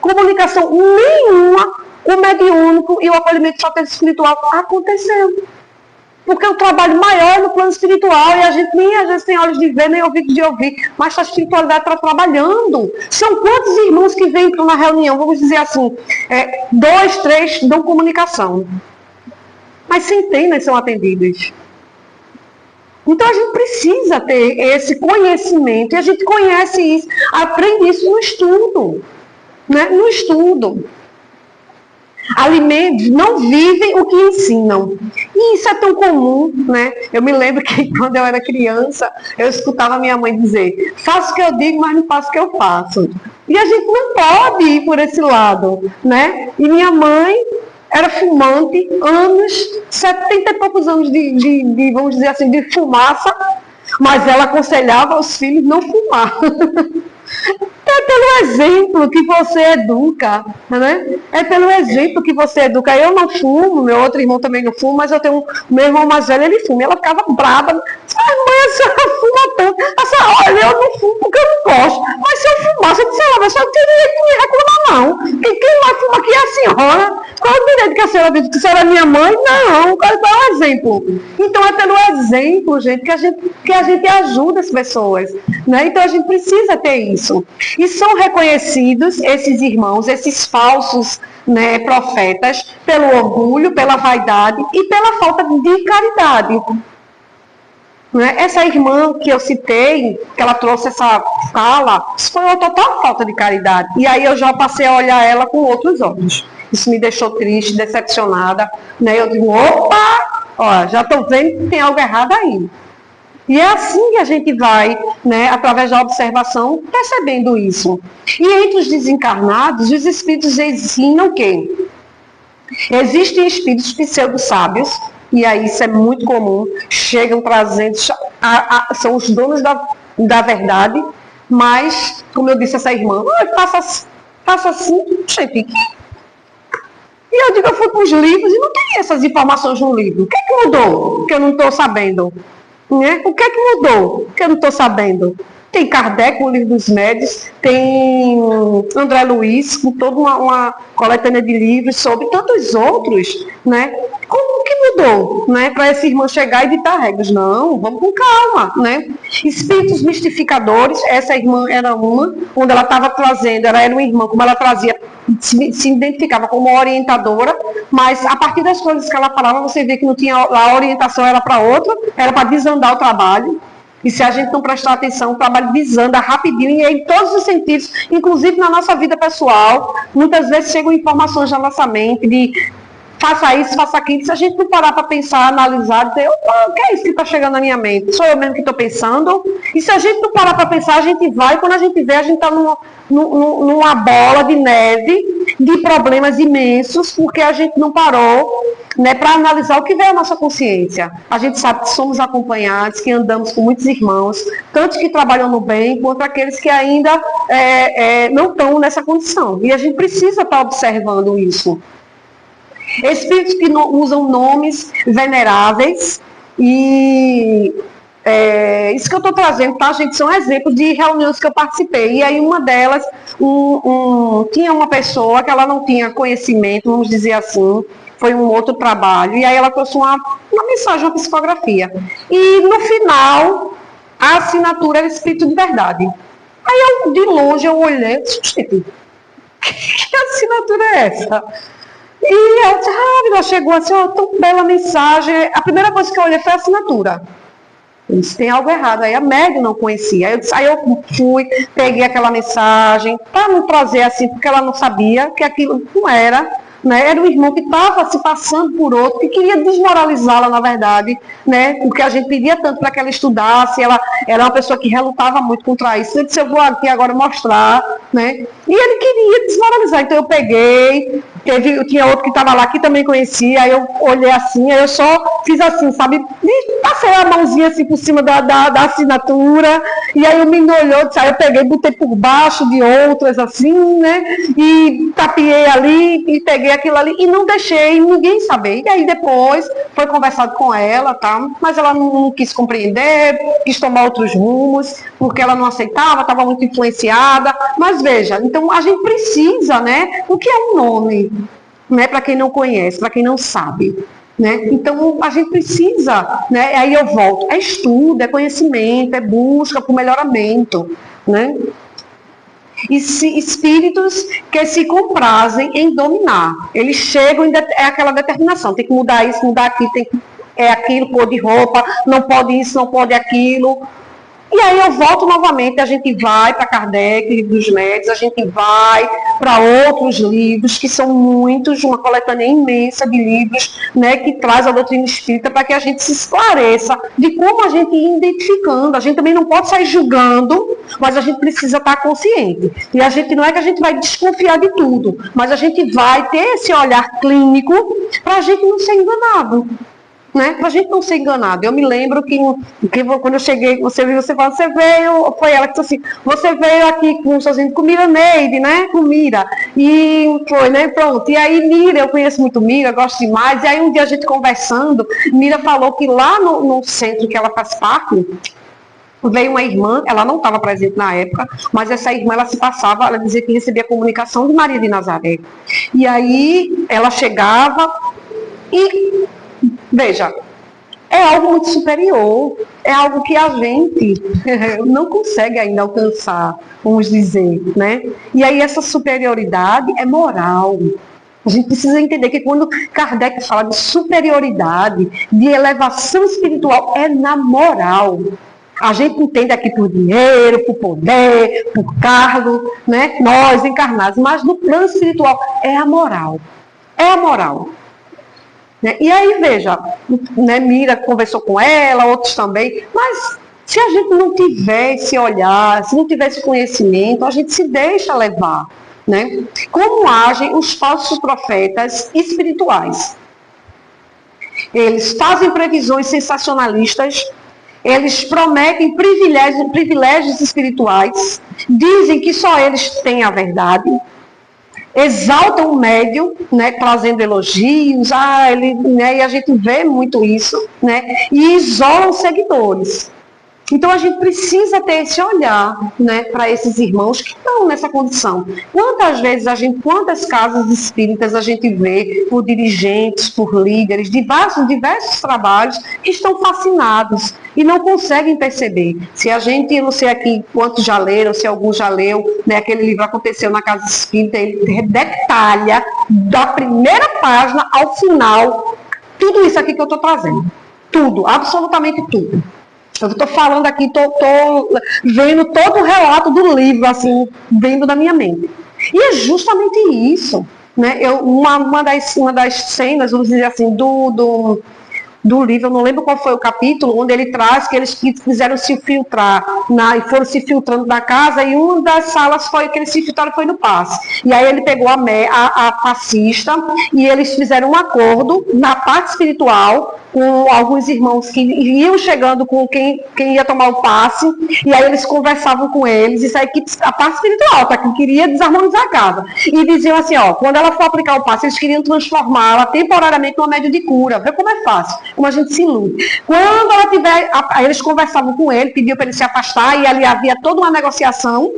Speaker 1: comunicação nenhuma, o mediúnico e o acolhimento fraterno espiritual aconteceu. Porque o trabalho maior é no plano espiritual e a gente nem às vezes tem olhos de ver, nem ouvidos de ouvir, mas a espiritualidade está trabalhando. São quantos irmãos que vêm para uma reunião, vamos dizer assim, 2, 3 dão comunicação. Mas centenas são atendidas. Então a gente precisa ter esse conhecimento, e a gente conhece isso, aprende isso no estudo. Né? No estudo. Alimentos não vivem o que ensinam. E isso é tão comum, né? Eu me lembro que quando eu era criança, eu escutava minha mãe dizer: faço o que eu digo, mas não faço o que eu faço. E a gente não pode ir por esse lado, né? E minha mãe era fumante, anos, 70 e poucos anos de vamos dizer assim, de fumaça, mas ela aconselhava aos filhos não fumar. É pelo exemplo que você educa, né? É pelo exemplo que você educa. Eu não fumo, meu outro irmão também não fuma, mas eu tenho meu irmão mais velho, ele fuma. Ela ficava brava. Mãe, a senhora fuma tanto. A senhora, olha, eu não fumo porque eu não gosto. Mas se eu fumasse, eu disse, mas a senhora não tem direito de me reclamar, não. Quem mais fuma aqui é a senhora. Qual é o direito que a senhora diz? Que a senhora é minha mãe? Não, qual é o exemplo? Então é pelo exemplo, gente, que a gente ajuda as pessoas. Né? Então a gente precisa ter isso. E são reconhecidos esses irmãos, esses falsos, né, profetas, pelo orgulho, pela vaidade e pela falta de caridade. Né? Essa irmã que eu citei, que ela trouxe essa fala, isso foi uma total falta de caridade. E aí eu já passei a olhar ela com outros olhos. Isso me deixou triste, decepcionada. Né? Eu digo, opa, ó, já estou vendo que tem algo errado aí. E é assim que a gente vai, né, através da observação, percebendo isso. E entre os desencarnados, os espíritos ensinam que existem espíritos pseudo-sábios, e aí isso é muito comum, chegam trazendo, são os donos da verdade, mas, como eu disse a essa irmã, faça assim, gente. E eu digo, eu fui para os livros e não tem essas informações no livro. O que é que mudou? Que eu não estou sabendo. Né? O que é que mudou? Que eu não estou sabendo. Tem Kardec, o Livro dos Médios, tem André Luiz, com toda uma coletânea de livros sobre tantos outros, né? Como que mudou, né? Para essa irmã chegar e ditar regras? Não, vamos com calma, né? Espíritos mistificadores, essa irmã era uma, onde ela estava trazendo, ela era uma irmã, como ela trazia, se identificava como orientadora, mas a partir das coisas que ela falava, você vê que não tinha, a orientação era para outra, era para desandar o trabalho. E se a gente não prestar atenção, o trabalho desanda rapidinho e em todos os sentidos, inclusive na nossa vida pessoal. Muitas vezes chegam informações na nossa mente de faça isso, faça aquilo. Se a gente não parar para pensar, analisar, dizer, opa, o que é isso que está chegando na minha mente? Sou eu mesmo que estou pensando? E se a gente não parar para pensar, a gente vai, quando a gente vê, a gente está numa bola de neve de problemas imensos, porque a gente não parou, né, para analisar o que vem à nossa consciência. A gente sabe que somos acompanhados, que andamos com muitos irmãos, tanto que trabalham no bem, quanto aqueles que ainda não estão nessa condição. E a gente precisa estar observando isso. Espíritos que usam nomes veneráveis e isso que eu estou trazendo, tá, gente? São exemplos de reuniões que eu participei. E aí uma delas, tinha uma pessoa que ela não tinha conhecimento, vamos dizer assim, foi um outro trabalho, e aí ela trouxe uma mensagem, uma psicografia. E no final, a assinatura era Espírito de Verdade. Aí eu, de longe, eu olhei e disse, que assinatura é essa? E ela chegou assim, tão bela mensagem. A primeira coisa que eu olhei foi a assinatura. Eu disse, tem algo errado. Aí a médium não conhecia. Aí eu fui, peguei aquela mensagem, para não trazer assim, porque ela não sabia que aquilo não era, né? Era um irmão que estava se passando por outro, que queria desmoralizá-la, na verdade, né? Porque a gente pedia tanto para que ela estudasse, ela era uma pessoa que relutava muito contra isso. Eu disse, eu vou aqui agora mostrar, né? E ele queria desmoralizar, então eu peguei, tinha outro que estava lá que também conhecia, aí eu olhei assim, aí eu só fiz assim, sabe? E passei a mãozinha assim por cima da assinatura, e aí o menino olhou, aí eu peguei, botei por baixo de outras assim, né? E tapiei ali, e peguei aquilo ali, e não deixei ninguém saber. E aí depois foi conversado com ela, tá? Mas ela não quis compreender, quis tomar outros rumos, porque ela não aceitava, estava muito influenciada. Mas veja, então a gente precisa, né? O que é um nome, né? Para quem não conhece, para quem não sabe, né? Então a gente precisa, né? Aí eu volto, é estudo, é conhecimento, é busca por melhoramento, né? E espíritos que se comprazem em dominar, eles chegam é aquela determinação, tem que mudar isso, mudar aquilo, é aquilo, pôr de roupa, não pode isso, não pode aquilo. E aí eu volto novamente, a gente vai para Kardec, Livro dos Médiuns, a gente vai para outros livros, que são muitos, uma coletânea imensa de livros, né, que traz a doutrina espírita para que a gente se esclareça de como a gente ir identificando. A gente também não pode sair julgando, mas a gente precisa estar consciente. E a gente não é que a gente vai desconfiar de tudo, mas a gente vai ter esse olhar clínico para a gente não ser enganado. Né? Para a gente não ser enganado. Eu me lembro que quando eu cheguei, você veio, foi ela que disse assim, você veio aqui com Mira Neide, né? Com Mira. E foi, né? Pronto. E aí Mira, eu conheço muito Mira, gosto demais. E aí um dia a gente conversando, Mira falou que lá no centro que ela faz parte, veio uma irmã, ela não estava presente na época, mas essa irmã, ela se passava, ela dizia que recebia comunicação de Maria de Nazaré. E aí ela chegava e veja, é algo muito superior, é algo que a gente não consegue ainda alcançar, vamos dizer, né? E aí essa superioridade é moral. A gente precisa entender que quando Kardec fala de superioridade, de elevação espiritual, é na moral. A gente entende aqui por dinheiro, por poder, por cargo, né? Nós encarnados, mas no plano espiritual é a moral. É a moral. E aí, veja, né, Mira conversou com ela, outros também, mas se a gente não tiver esse olhar, se não tiver esse conhecimento, a gente se deixa levar. Né? Como agem os falsos profetas espirituais? Eles fazem previsões sensacionalistas, eles prometem privilégios espirituais, dizem que só eles têm a verdade, exaltam o médium, né, trazendo elogios, né, e a gente vê muito isso, né, e isolam os seguidores. Então a gente precisa ter esse olhar, né, para esses irmãos que estão nessa condição. Quantas vezes quantas casas espíritas a gente vê por dirigentes, por líderes, diversos trabalhos que estão fascinados e não conseguem perceber. Se a gente, não sei aqui quantos já leram, se algum já leu, né, aquele livro Aconteceu na Casa Espírita, ele detalha da primeira página ao final tudo isso aqui que eu estou trazendo. Tudo, absolutamente tudo. Eu estou falando aqui, estou vendo todo o relato do livro, assim, vendo na minha mente. E é justamente isso. Né? Uma das cenas, vamos dizer assim, do livro, eu não lembro qual foi o capítulo, onde ele traz que eles quiseram se filtrar, e foram se filtrando na casa, e uma das salas foi que eles se filtraram, foi no passe. E aí ele pegou a passista, e eles fizeram um acordo na parte espiritual, com alguns irmãos que iam chegando com quem ia tomar o passe, e aí eles conversavam com eles, isso aí a parte espiritual, tá, que queria desarmonizar a casa. E diziam assim, ó, quando ela for aplicar o passe, eles queriam transformá-la temporariamente numa médium de cura. Vê como é fácil, como a gente se ilude. Quando ela tiver, aí eles conversavam com ele, pediam para ele se afastar, e ali havia toda uma negociação,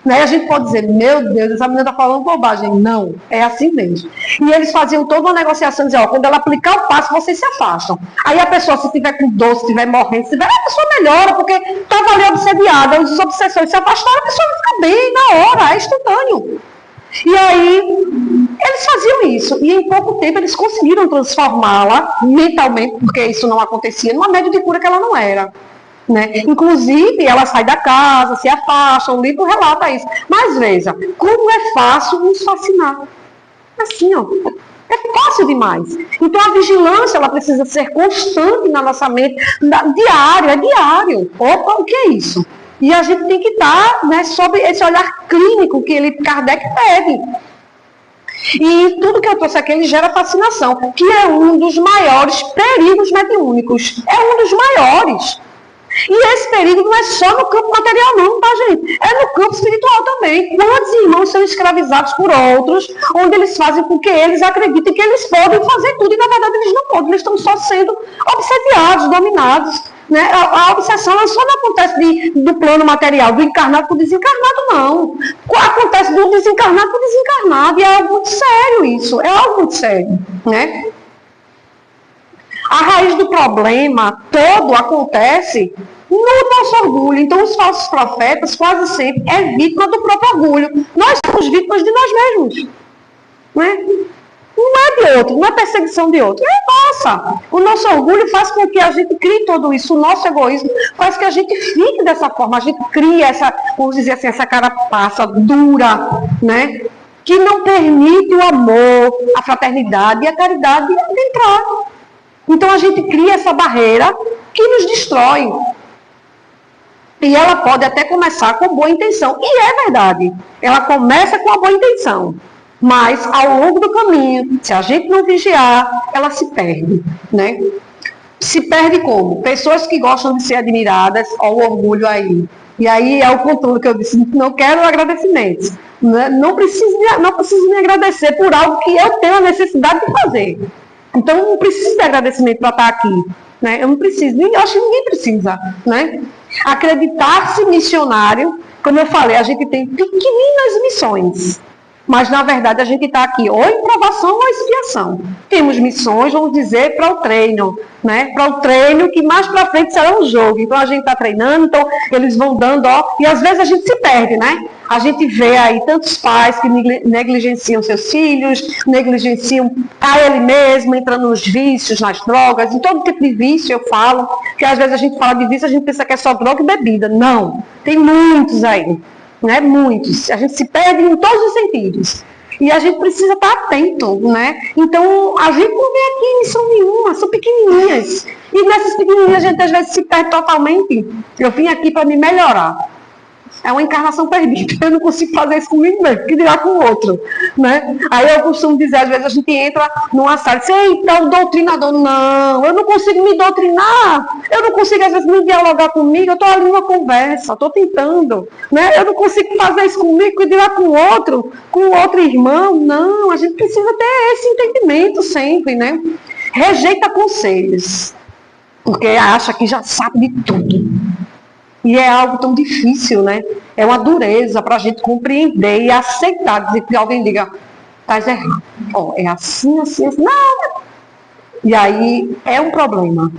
Speaker 1: né? A gente pode dizer, meu Deus, essa menina está falando bobagem. Não, é assim mesmo. E eles faziam toda uma negociação, diziam, ó, quando ela aplicar o passo, vocês se afastam. Aí a pessoa, se tiver com dor, se tiver morrendo, a pessoa melhora, porque estava ali obsediada, os obsessores se afastaram, a pessoa fica bem na hora, é instantâneo. E aí, Eles faziam isso, e em pouco tempo eles conseguiram transformá-la mentalmente, porque isso não acontecia, numa média de cura que ela não era. Né? Inclusive, ela sai da casa, se afasta, o livro relata isso. Mas veja, como é fácil nos fascinar. Assim, ó, é fácil demais. Então a vigilância, ela precisa ser constante na nossa mente, diário, é diário. Opa, o que é isso? E a gente tem que estar, né, sob esse olhar clínico que Kardec pede. E tudo que eu trouxe aqui, ele gera fascinação, que é um dos maiores perigos mediúnicos. É um dos maiores. E esse perigo não é só no campo material não, tá, gente? É no campo espiritual também. Quantos irmãos são escravizados por outros, onde eles fazem com que eles acreditem que eles podem fazer tudo, e na verdade eles não podem, eles estão só sendo obsediados, dominados. Né? A obsessão ela só não acontece do plano material, do encarnado para o desencarnado, não. Acontece do desencarnado para o desencarnado, e é algo muito sério isso, é algo muito sério, né? A raiz do problema todo acontece no nosso orgulho. Então, os falsos profetas quase sempre é vítima do próprio orgulho. Nós somos vítimas de nós mesmos. Né? Não é de outro, não é perseguição de outro. É nossa. O nosso orgulho faz com que a gente crie tudo isso. O nosso egoísmo faz que a gente fique dessa forma. A gente cria essa, vamos dizer assim, essa carapaça dura, né? Que não permite o amor, a fraternidade e a caridade entrar. Então a gente cria essa barreira que nos destrói. E ela pode até começar com boa intenção. E é verdade. Ela começa com a boa intenção. Mas ao longo do caminho, se a gente não vigiar, ela se perde. Né? Se perde como? Pessoas que gostam de ser admiradas, ó, o orgulho aí. E aí é o controle que eu disse, não quero agradecimentos. Não preciso me agradecer por algo que eu tenho a necessidade de fazer. Então, eu não preciso de agradecimento para estar aqui. Né? Eu não preciso, eu acho que ninguém precisa. Né? Acreditar-se missionário, como eu falei, a gente tem pequeninas missões. Mas, na verdade, a gente está aqui ou em provação ou expiação. Temos missões, vamos dizer, para o treino. Né? Para o treino, que mais para frente será um jogo. Então, a gente está treinando, então eles vão dando, ó, e às vezes a gente se perde, né? A gente vê aí tantos pais que negligenciam seus filhos, negligenciam a ele mesmo, entrando nos vícios, nas drogas, em todo tipo de vício eu falo, que às vezes a gente fala de vício, a gente pensa que é só droga e bebida. Não, tem muitos aí. Né, muitos. A gente se perde em todos os sentidos. E a gente precisa estar atento, né? Então, a gente não vem aqui em missão nenhuma, são pequenininhas. E nessas pequenininhas a gente às vezes se perde totalmente. Eu vim aqui para me melhorar. É uma encarnação perdida. Eu não consigo fazer isso comigo mesmo, que dirá com o outro. Né? Aí eu costumo dizer, às vezes a gente entra numa sala e diz, eita, o doutrinador, não, eu não consigo me doutrinar, eu não consigo, às vezes, me dialogar comigo, eu estou ali numa conversa, estou tentando, né? Eu não consigo fazer isso comigo, que dirá com o outro irmão. Não, a gente precisa ter esse entendimento sempre, né? Rejeita conselhos, porque acha que já sabe de tudo. E é algo tão difícil, né? É uma dureza para a gente compreender e aceitar, dizer que alguém diga, estás errado. Ó, é assim, assim, assim. Não. E aí é um problema,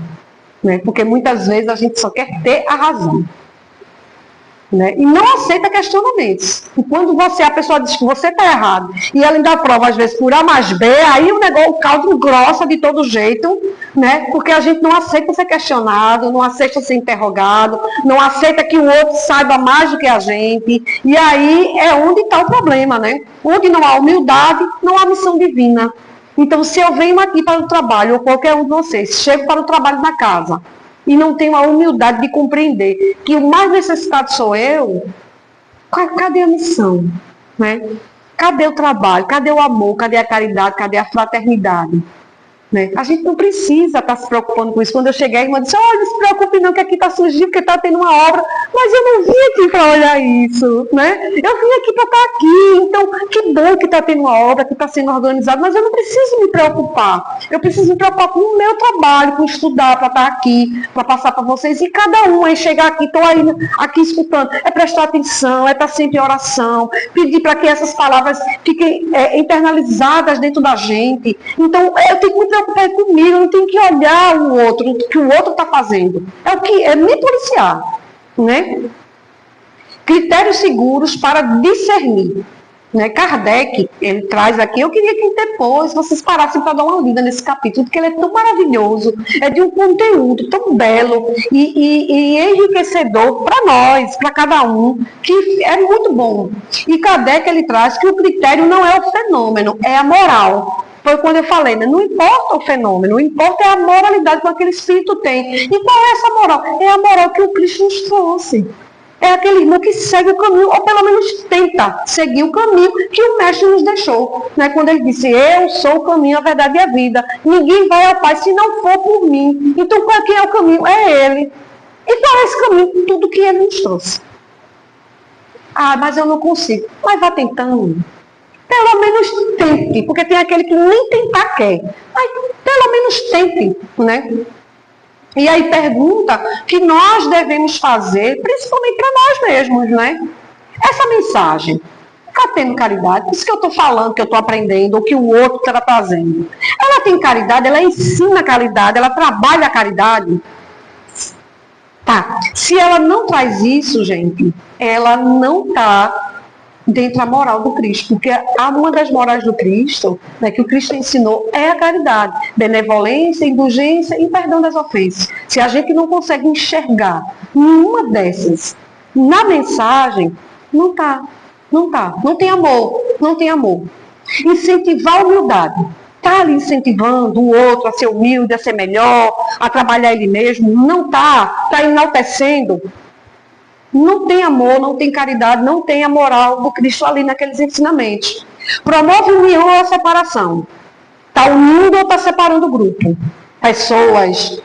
Speaker 1: né? Porque muitas vezes a gente só quer ter a razão. Né? E não aceita questionamentos. E quando a pessoa diz que você está errado, e ela ainda prova, às vezes, por A mais B, aí o caldo grossa de todo jeito, né? Porque a gente não aceita ser questionado, não aceita ser interrogado, não aceita que o outro saiba mais do que a gente. E aí é onde está o problema, né? Onde não há humildade, não há missão divina. Então, se eu venho aqui para o trabalho, ou qualquer um de vocês, chego para o trabalho na casa, e não tenho a humildade de compreender que o mais necessitado sou eu, cadê a missão? Né? Cadê o trabalho? Cadê o amor? Cadê a caridade? Cadê a fraternidade? Né? A gente não precisa estar se preocupando com isso. Quando eu cheguei, a irmã disse, olha, não se preocupe não, que aqui está surgindo, porque está tendo uma obra. Mas eu não vim aqui para olhar isso. Né? Eu vim aqui para estar aqui. Então, que bom que está tendo uma obra, que está sendo organizada, mas eu não preciso me preocupar. Eu preciso me preocupar com o meu trabalho, com estudar, para estar aqui, para passar para vocês. E cada um aí chegar aqui, estou aí aqui escutando, é prestar atenção, é estar sempre em oração, pedir para que essas palavras fiquem internalizadas dentro da gente. Então, eu tenho que me preocupar comigo, eu não tenho que olhar o outro, o que o outro está fazendo. É me policiar. Né? Critérios seguros para discernir. Né? Kardec, ele traz aqui, eu queria que depois vocês parassem para dar uma lida nesse capítulo, porque ele é tão maravilhoso, é de um conteúdo tão belo e enriquecedor para nós, para cada um, que é muito bom. E Kardec, ele traz que o critério não é o fenômeno, é a moral. Foi quando eu falei, né? Não importa o fenômeno, o importa é a moralidade que aquele espírito tem. E qual é essa moral? É a moral que o Cristo nos trouxe. É aquele irmão que segue o caminho, ou pelo menos tenta seguir o caminho que o Mestre nos deixou. Né? Quando ele disse, eu sou o caminho, a verdade e a vida. Ninguém vai ao Pai se não for por mim. Então, qual é o caminho? É Ele. E qual é esse caminho? Tudo que Ele nos trouxe. Ah, mas eu não consigo. Mas vá tentando. Pelo menos tente, porque tem aquele que nem tentar quer. Mas pelo menos tente, né? E aí pergunta que nós devemos fazer, principalmente para nós mesmos, né? Essa mensagem, está tendo caridade? Isso que eu estou falando, que eu estou aprendendo, ou que o outro está trazendo. Ela tem caridade, ela ensina a caridade, ela trabalha a caridade. Tá. Se ela não traz isso, gente, ela não está dentro da moral do Cristo, porque uma das morais do Cristo, né, que o Cristo ensinou, é a caridade, benevolência, indulgência e perdão das ofensas. Se a gente não consegue enxergar nenhuma dessas na mensagem, não tem amor. Incentivar a humildade, está ali incentivando o outro a ser humilde, a ser melhor, a trabalhar ele mesmo, não está enaltecendo. Não tem amor, não tem caridade, não tem a moral do Cristo ali naqueles ensinamentos. Promove união ou separação. Está unindo ou está separando o grupo. Pessoas,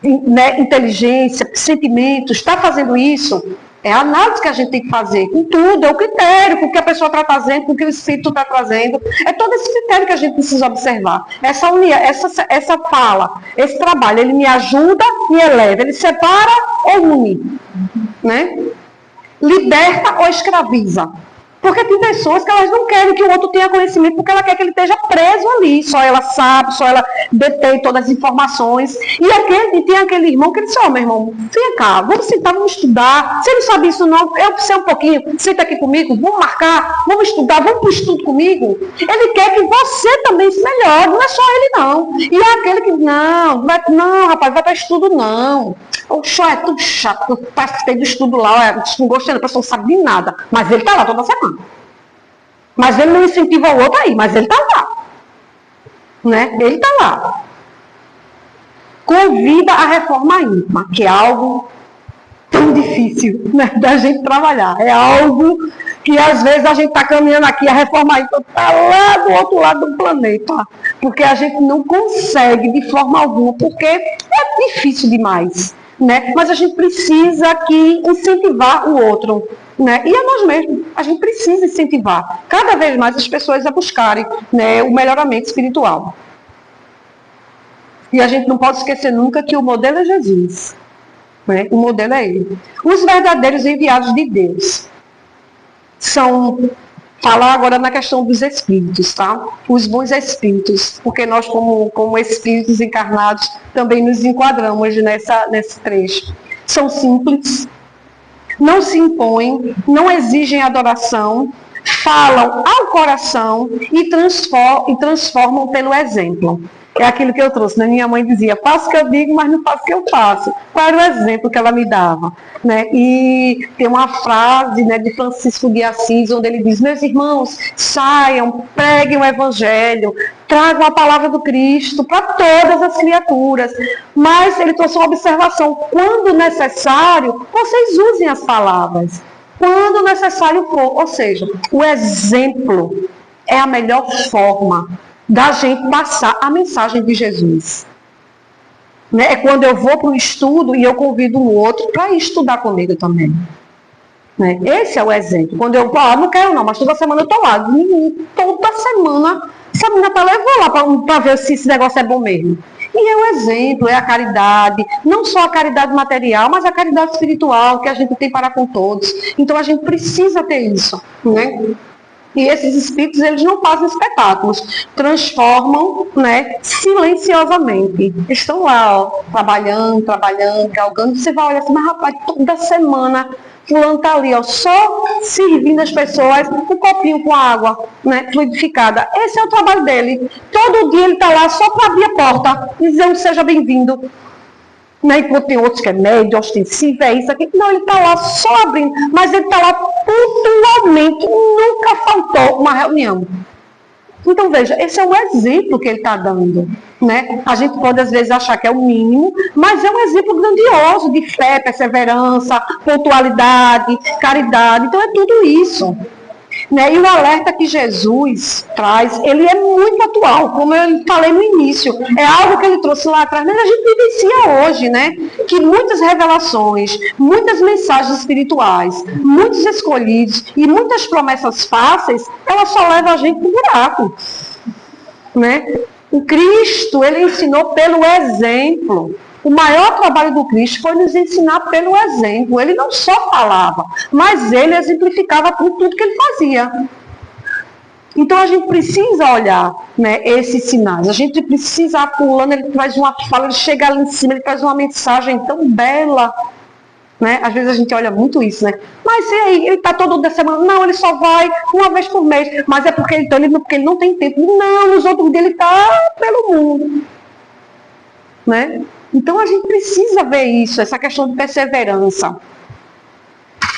Speaker 1: né, inteligência, sentimentos, está fazendo isso? É a análise que a gente tem que fazer com tudo, é o critério, com o que a pessoa está trazendo, com o que o espírito está trazendo. É todo esse critério que a gente precisa observar. Essa união, essa fala, esse trabalho, ele me ajuda, me eleva, ele separa ou une? Né? Liberta ou escraviza. Porque tem pessoas que elas não querem que o outro tenha conhecimento, porque ela quer que ele esteja preso ali. Só ela sabe, só ela detém todas as informações. E tem aquele irmão que ele diz, meu irmão, vem cá, vamos sentar, vamos estudar. Você não sabe isso não? Eu sei um pouquinho, senta aqui comigo, vamos marcar, vamos estudar, vamos para o estudo comigo. Ele quer que você também se melhore, não é só ele não. E é aquele que, não, rapaz, vai para estudo não. O show é tudo chato, eu participei do estudo lá, não gostei, a pessoa não sabe de nada. Mas ele está lá toda semana. Mas ele não incentiva o outro aí, mas ele está lá. Né? Ele está lá. Convida a reforma íntima, que é algo tão difícil, né, da gente trabalhar. É algo que às vezes a gente está caminhando aqui, a reforma íntima está lá do outro lado do planeta. Porque a gente não consegue de forma alguma, porque é difícil demais. Né? Mas a gente precisa aqui incentivar o outro. Né? E a nós mesmos, a gente precisa incentivar cada vez mais as pessoas a buscarem, né, o melhoramento espiritual. E a gente não pode esquecer nunca que o modelo é Jesus. Né? O modelo é Ele. Os verdadeiros enviados de Deus são... Falar agora na questão dos espíritos, tá? Os bons espíritos, porque nós, como espíritos encarnados, também nos enquadramos nesse trecho. São simples, não se impõem, não exigem adoração, falam ao coração e transformam pelo exemplo. É aquilo que eu trouxe, né? Minha mãe dizia, faço o que eu digo, mas não faço o que eu faço. Qual era o exemplo que ela me dava? Né? E tem uma frase, né, de Francisco de Assis, onde ele diz, meus irmãos, saiam, preguem o evangelho, tragam a palavra do Cristo para todas as criaturas. Mas ele trouxe uma observação, quando necessário, vocês usem as palavras. Quando necessário for. Ou seja, o exemplo é a melhor forma da gente passar a mensagem de Jesus. Né? É quando eu vou para o estudo e eu convido o outro para estudar comigo também. Né? Esse é o exemplo. Quando eu não quero não, mas toda semana eu estou lá. Toda semana, essa menina está lá, eu vou lá para ver se esse negócio é bom mesmo. E é o exemplo, é a caridade, não só a caridade material, mas a caridade espiritual que a gente tem para com todos. Então a gente precisa ter isso. Né? E esses espíritos, eles não fazem espetáculos, transformam, né, silenciosamente. Estão lá, ó, trabalhando, galgando. Você vai olhar assim, mas rapaz, toda semana fulano está ali, ó, só servindo as pessoas um copinho com água, né, fluidificada. Esse é o trabalho dele. Todo dia ele está lá só para abrir a porta e dizer um seja bem-vindo. Né? Enquanto tem outros que é médio, ostensivo, é isso aqui. Não, ele está lá só abrindo, mas ele está lá pontualmente, nunca faltou uma reunião. Então, veja, esse é um exemplo que ele está dando. Né? A gente pode, às vezes, achar que é o mínimo, mas é um exemplo grandioso de fé, perseverança, pontualidade, caridade. Então, é tudo isso. Né? E o alerta que Jesus traz, ele é muito atual, como eu falei no início. É algo que ele trouxe lá atrás, mas a gente vivencia hoje, né? Que muitas revelações, muitas mensagens espirituais, muitos escolhidos e muitas promessas fáceis, elas só levam a gente para o buraco. Né? O Cristo, ele ensinou pelo exemplo. O maior trabalho do Cristo foi nos ensinar pelo exemplo. Ele não só falava, mas ele exemplificava por tudo que ele fazia. Então a gente precisa olhar, né, esses sinais. A gente precisa, pulando, ele traz uma fala, ele chega ali em cima, ele traz uma mensagem tão bela. Né? Às vezes a gente olha muito isso, né? Mas e aí, ele está todo dia da semana? Não, ele só vai uma vez por mês. Mas é porque ele não tem tempo. Não, nos outros dias ele está pelo mundo. Né? Então a gente precisa ver isso, essa questão de perseverança.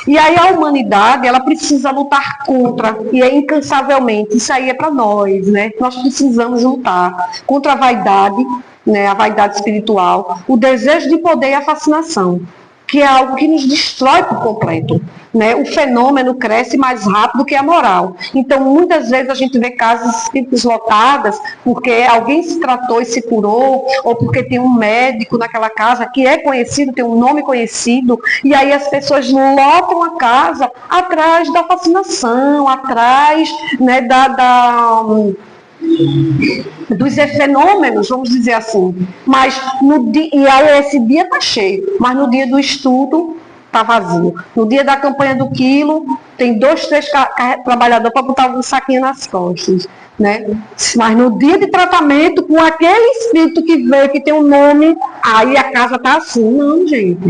Speaker 1: E aí a humanidade, ela precisa lutar contra, e é incansavelmente, isso aí é para nós, né? Nós precisamos lutar contra a vaidade, né? A vaidade espiritual, o desejo de poder e a fascinação, que é algo que nos destrói por completo. Né? O fenômeno cresce mais rápido que a moral. Então, muitas vezes a gente vê casas espíritas lotadas porque alguém se tratou e se curou, ou porque tem um médico naquela casa que é conhecido, tem um nome conhecido, e aí as pessoas lotam a casa atrás da fascinação, atrás, né, dos fenômenos, vamos dizer assim. Mas e aí esse dia está cheio, mas no dia do estudo está vazio. No dia da campanha do quilo, tem 2, 3 trabalhadores para botar um saquinho nas costas. Né? Mas no dia de tratamento, com aquele espírito que veio, que tem um nome, aí a casa está assim. Não, gente.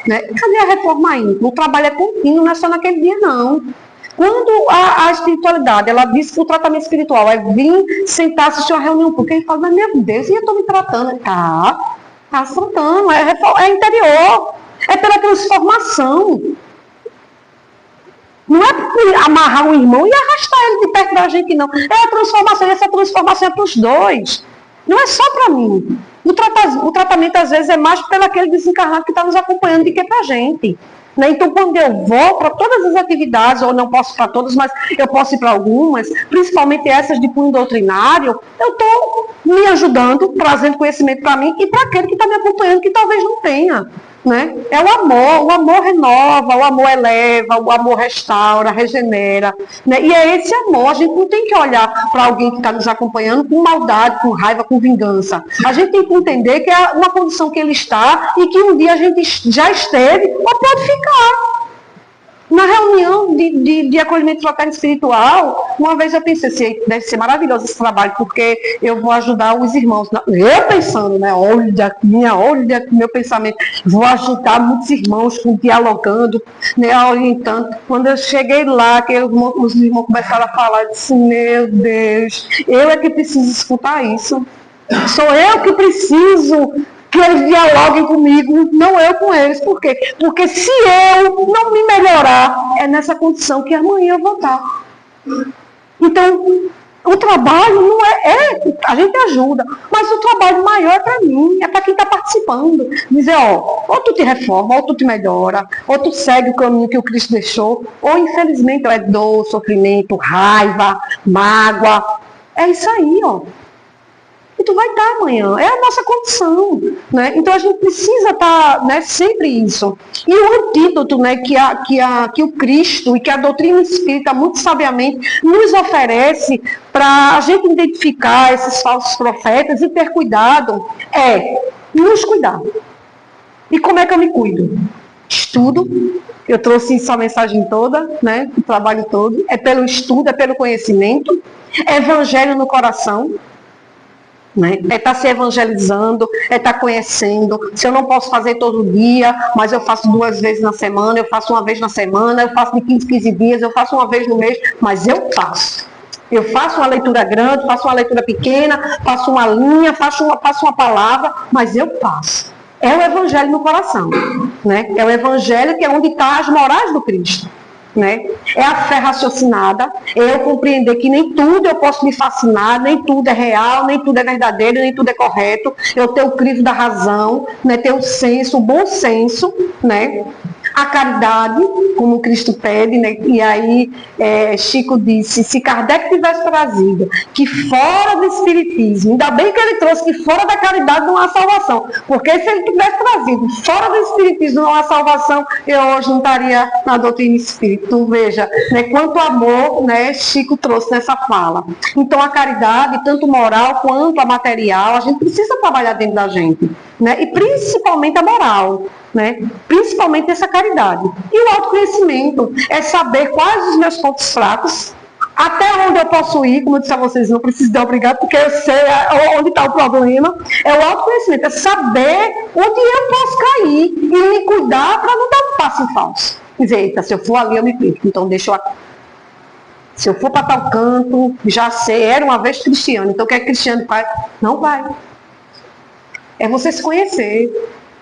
Speaker 1: Né? Cadê a reforma íntima? O trabalho é contínuo, não é só naquele dia, não. Quando a espiritualidade, ela diz que o tratamento espiritual é vir sentar, assistir uma reunião, porque ele fala, mas meu Deus, e eu estou me tratando? Tá se tratando, é interior, é pela transformação. Não é amarrar um irmão e arrastar ele de perto da gente, não. É a transformação, e essa transformação é para os dois. Não é só para mim. O tratamento, às vezes, é mais pelo aquele desencarnado que está nos acompanhando do que para a gente. Né? Então, quando eu vou para todas as atividades, ou não posso para todas, mas eu posso ir para algumas, principalmente essas de cunho doutrinário, eu estou me ajudando, trazendo conhecimento para mim e para aquele que está me acompanhando, que talvez não tenha. Né? É o amor renova, o amor eleva, o amor restaura, regenera. Né? E é esse amor, a gente não tem que olhar para alguém que está nos acompanhando com maldade, com raiva, com vingança. A gente tem que entender que é uma condição que ele está e que um dia a gente já esteve ou pode ficar. Na reunião de acolhimento fraterno espiritual, uma vez eu pensei assim, deve ser maravilhoso esse trabalho, porque eu vou ajudar os irmãos. Eu pensando, né? Olha aqui meu pensamento. Vou ajudar muitos irmãos dialogando, né, orientando. Quando eu cheguei lá, que os irmãos começaram a falar, eu disse, meu Deus, eu é que preciso escutar isso. Sou eu que preciso que eles dialoguem comigo, não eu com eles. Por quê? Porque se eu não me melhorar, é nessa condição que amanhã eu vou estar. Então, o trabalho não a gente ajuda, mas o trabalho maior é para mim, é para quem está participando. Dizer, ou tu te reforma, ou tu te melhora, ou tu segue o caminho que o Cristo deixou, ou infelizmente é dor, sofrimento, raiva, mágoa. É isso aí, E tu vai estar amanhã. É a nossa condição. Né? Então a gente precisa estar, né, sempre isso. E o antídoto, né, que o Cristo e que a doutrina espírita muito sabiamente nos oferece para a gente identificar esses falsos profetas e ter cuidado é nos cuidar. E como é que eu me cuido? Estudo. Eu trouxe essa mensagem toda, né, o trabalho todo. É pelo estudo, é pelo conhecimento. Evangelho no coração. Né? É estar se evangelizando, é estar conhecendo. Se eu não posso fazer todo dia, mas eu faço 2 vezes na semana, eu faço 1 vez na semana, eu faço de 15 em 15 dias, eu faço 1 vez no mês, mas eu faço. Eu faço uma leitura grande, faço uma leitura pequena, faço uma linha, faço uma palavra, mas eu faço. É o evangelho no coração. Né? É o evangelho que é onde estão as morais do Cristo. Né? É a fé raciocinada, é eu compreender que nem tudo eu posso me fascinar, nem tudo é real, nem tudo é verdadeiro, nem tudo é correto. Eu tenho o crivo da razão, né? Ter o senso, o bom senso, né? A caridade, como Cristo pede, né? E aí Chico disse, se Kardec tivesse trazido que fora do espiritismo, ainda bem que ele trouxe que fora da caridade não há salvação, porque se ele tivesse trazido fora do espiritismo não há salvação, eu hoje não estaria na doutrina espírita. Então, veja, né, quanto amor, né, Chico trouxe nessa fala. Então a caridade, tanto moral quanto a material, a gente precisa trabalhar dentro da gente, né? E principalmente a moral. Né? Principalmente essa caridade. E o autoconhecimento é saber quais os meus pontos fracos, até onde eu posso ir, como eu disse a vocês, não preciso de obrigado, porque eu sei onde está o problema. É o autoconhecimento, é saber onde eu posso cair e me cuidar para não dar um passo em falso. Dizer, eita, se eu for ali eu me perco, então deixa eu... Se eu for para tal canto, já sei, era uma vez cristiano, então o que é cristiano faz? Não vai. É você se conhecer.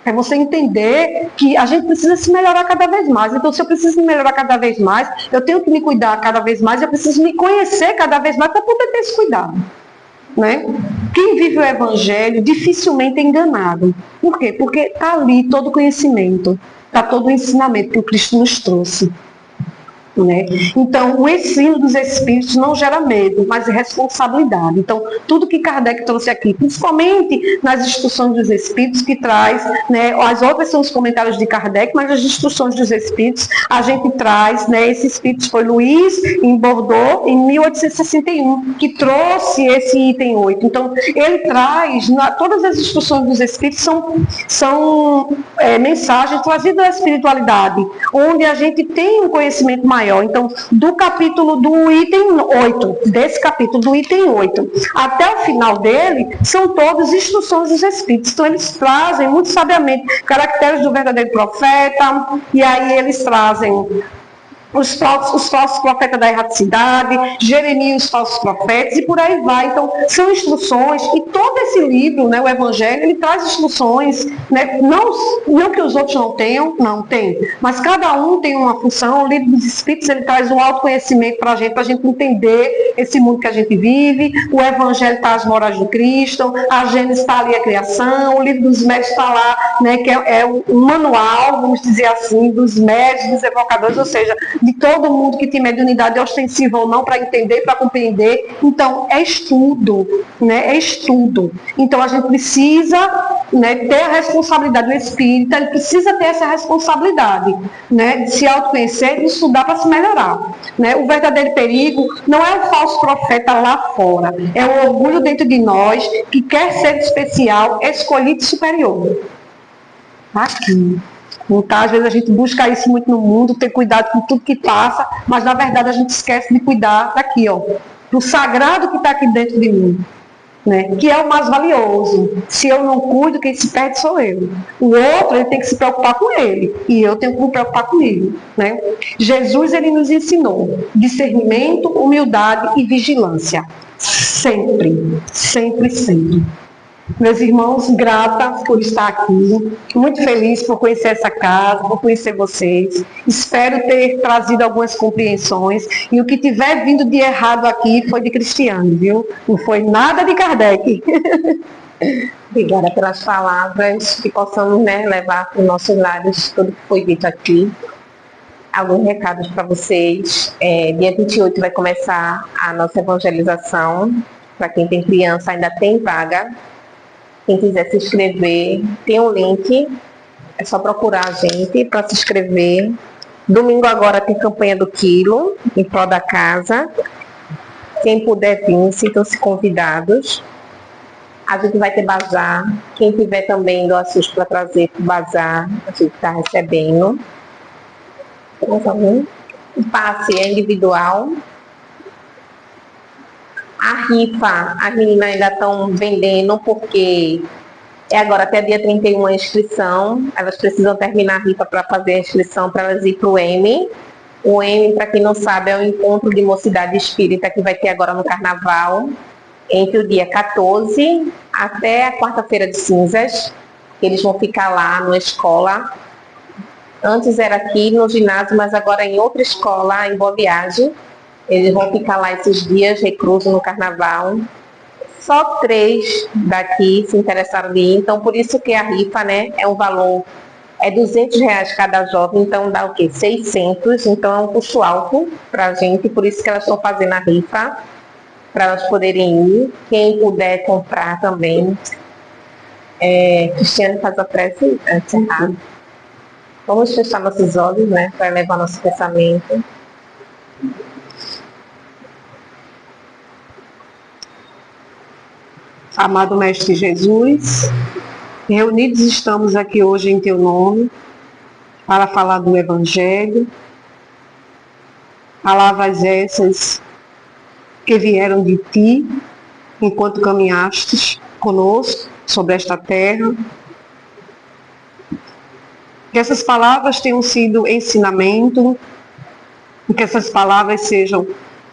Speaker 1: É você entender que a gente precisa se melhorar cada vez mais. Então, se eu preciso me melhorar cada vez mais, eu tenho que me cuidar cada vez mais, eu preciso me conhecer cada vez mais para poder ter esse cuidado. Né? Quem vive o Evangelho dificilmente é enganado. Por quê? Porque está ali todo o conhecimento, está todo o ensinamento que o Cristo nos trouxe. Né? Então, o ensino dos Espíritos não gera medo, mas responsabilidade. Então, tudo que Kardec trouxe aqui, principalmente nas instruções dos Espíritos, que traz, né, as outras são os comentários de Kardec, mas as instruções dos Espíritos, a gente traz, né, esse Espírito foi Luiz, em Bordeaux, em 1861, que trouxe esse item 8. Então, ele traz, todas as instruções dos Espíritos são mensagens trazidas da espiritualidade, onde a gente tem um conhecimento maior. Então, do capítulo do item 8, desse capítulo do item 8, até o final dele, são todas instruções dos Espíritos. Então, eles trazem, muito sabiamente, caracteres do verdadeiro profeta, e aí eles trazem os falsos profetas da erraticidade, Jeremias, os falsos profetas, e por aí vai. Então, são instruções, e todo esse livro, né, o Evangelho, ele traz instruções, né, não que os outros não tenham, não tem, mas cada um tem uma função. O livro dos Espíritos, ele traz um autoconhecimento para a gente entender esse mundo que a gente vive. O Evangelho está as morais do Cristo, a Gênesis está ali a criação, o livro dos médios está lá, né, que é um manual, vamos dizer assim, dos médios, dos evocadores, ou seja, de todo mundo que tem mediunidade ostensiva ou não, para entender, para compreender. Então, é estudo, né? É estudo. Então, a gente precisa, né, ter a responsabilidade do espírita, ele precisa ter essa responsabilidade, né, de se autoconhecer, de estudar para se melhorar. Né? O verdadeiro perigo não é o falso profeta lá fora, é o orgulho dentro de nós, que quer ser especial, escolhido e superior. Aqui. Então, às vezes a gente busca isso muito no mundo, ter cuidado com tudo que passa, mas na verdade a gente esquece de cuidar daqui, ó, do sagrado que está aqui dentro de mim, né? Que é o mais valioso. Se eu não cuido, quem se perde sou eu. O outro, ele tem que se preocupar com ele, e eu tenho que me preocupar comigo, né? Jesus, ele nos ensinou discernimento, humildade e vigilância. Sempre, sempre, sempre. Meus irmãos, grata por estar aqui, muito feliz por conhecer essa casa, por conhecer vocês. Espero ter trazido algumas compreensões, e o que tiver vindo de errado aqui foi de Cristiane, viu? Não foi nada de Kardec.
Speaker 2: Obrigada pelas palavras, que possamos, né, levar para os nossos lares tudo que foi dito aqui. Alguns recados para vocês. Dia 28 vai começar a nossa evangelização. Para quem tem criança, ainda tem vaga. Quem quiser se inscrever, tem um link, é só procurar a gente para se inscrever. Domingo agora tem campanha do quilo, em prol da casa. Quem puder vir, sintam-se convidados. A gente vai ter bazar. Quem tiver também doações para trazer para o bazar, a gente está recebendo. O passe é individual. A rifa, as meninas ainda estão vendendo porque é agora até dia 31 a inscrição. Elas precisam terminar a rifa para fazer a inscrição para elas ir para o M. O M, para quem não sabe, é o Encontro de Mocidade Espírita que vai ter agora no Carnaval, entre o dia 14 até a quarta-feira de cinzas. Eles vão ficar lá na escola. Antes era aqui no ginásio, mas agora em outra escola, em Boa Viagem. Eles vão ficar lá esses dias, reclusos no Carnaval. Só 3 daqui se interessaram de ir, então por isso que a rifa, né, é um valor, é R$ 200 cada jovem, então dá o quê? 600, então é um custo alto para a gente, por isso que elas estão fazendo a rifa, para elas poderem ir. Quem puder comprar também. Cristiane, faz a prece antes de encerrar. Vamos fechar nossos olhos, né, para levar nosso pensamento.
Speaker 1: Amado Mestre Jesus, reunidos estamos aqui hoje em Teu nome para falar do Evangelho, palavras essas que vieram de Ti enquanto caminhastes conosco sobre esta terra. Que essas palavras tenham sido ensinamento, que essas palavras sejam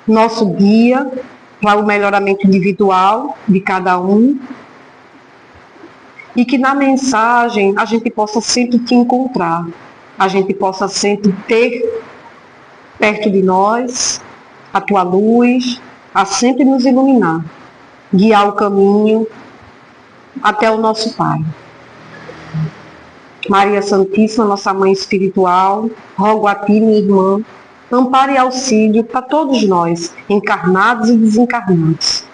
Speaker 1: nosso guia para o melhoramento individual de cada um, e que na mensagem a gente possa sempre te encontrar, a gente possa sempre ter perto de nós a tua luz, a sempre nos iluminar, guiar o caminho até o nosso Pai. Maria Santíssima, nossa Mãe Espiritual, rogo a Ti, minha irmã, amparo e auxílio para todos nós, encarnados e desencarnados.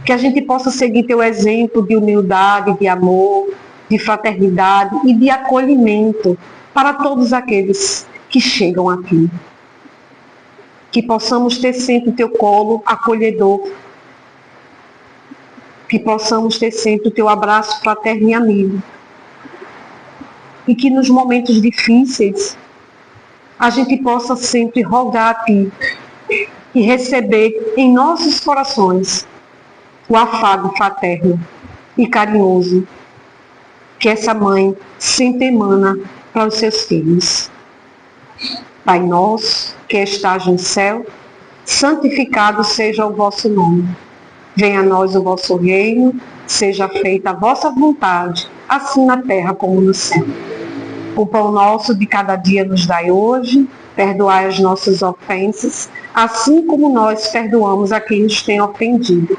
Speaker 1: Que a gente possa seguir Teu exemplo de humildade, de amor, de fraternidade e de acolhimento para todos aqueles que chegam aqui. Que possamos ter sempre Teu colo acolhedor. Que possamos ter sempre o Teu abraço fraterno e amigo. E que nos momentos difíceis a gente possa sempre rogar a Ti e receber em nossos corações o afago fraterno e carinhoso que essa mãe sempre emana para os seus filhos. Pai nosso, que estás no céu, santificado seja o vosso nome. Venha a nós o vosso reino, seja feita a vossa vontade, assim na terra como no céu. O pão nosso de cada dia nos dai hoje, perdoai as nossas ofensas, assim como nós perdoamos a quem nos tem ofendido.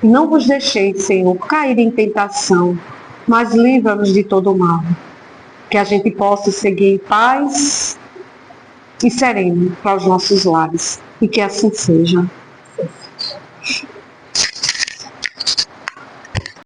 Speaker 1: Não vos deixeis, Senhor, cair em tentação, mas livra-nos de todo o mal. Que a gente possa seguir em paz e sereno para os nossos lares. E que assim seja.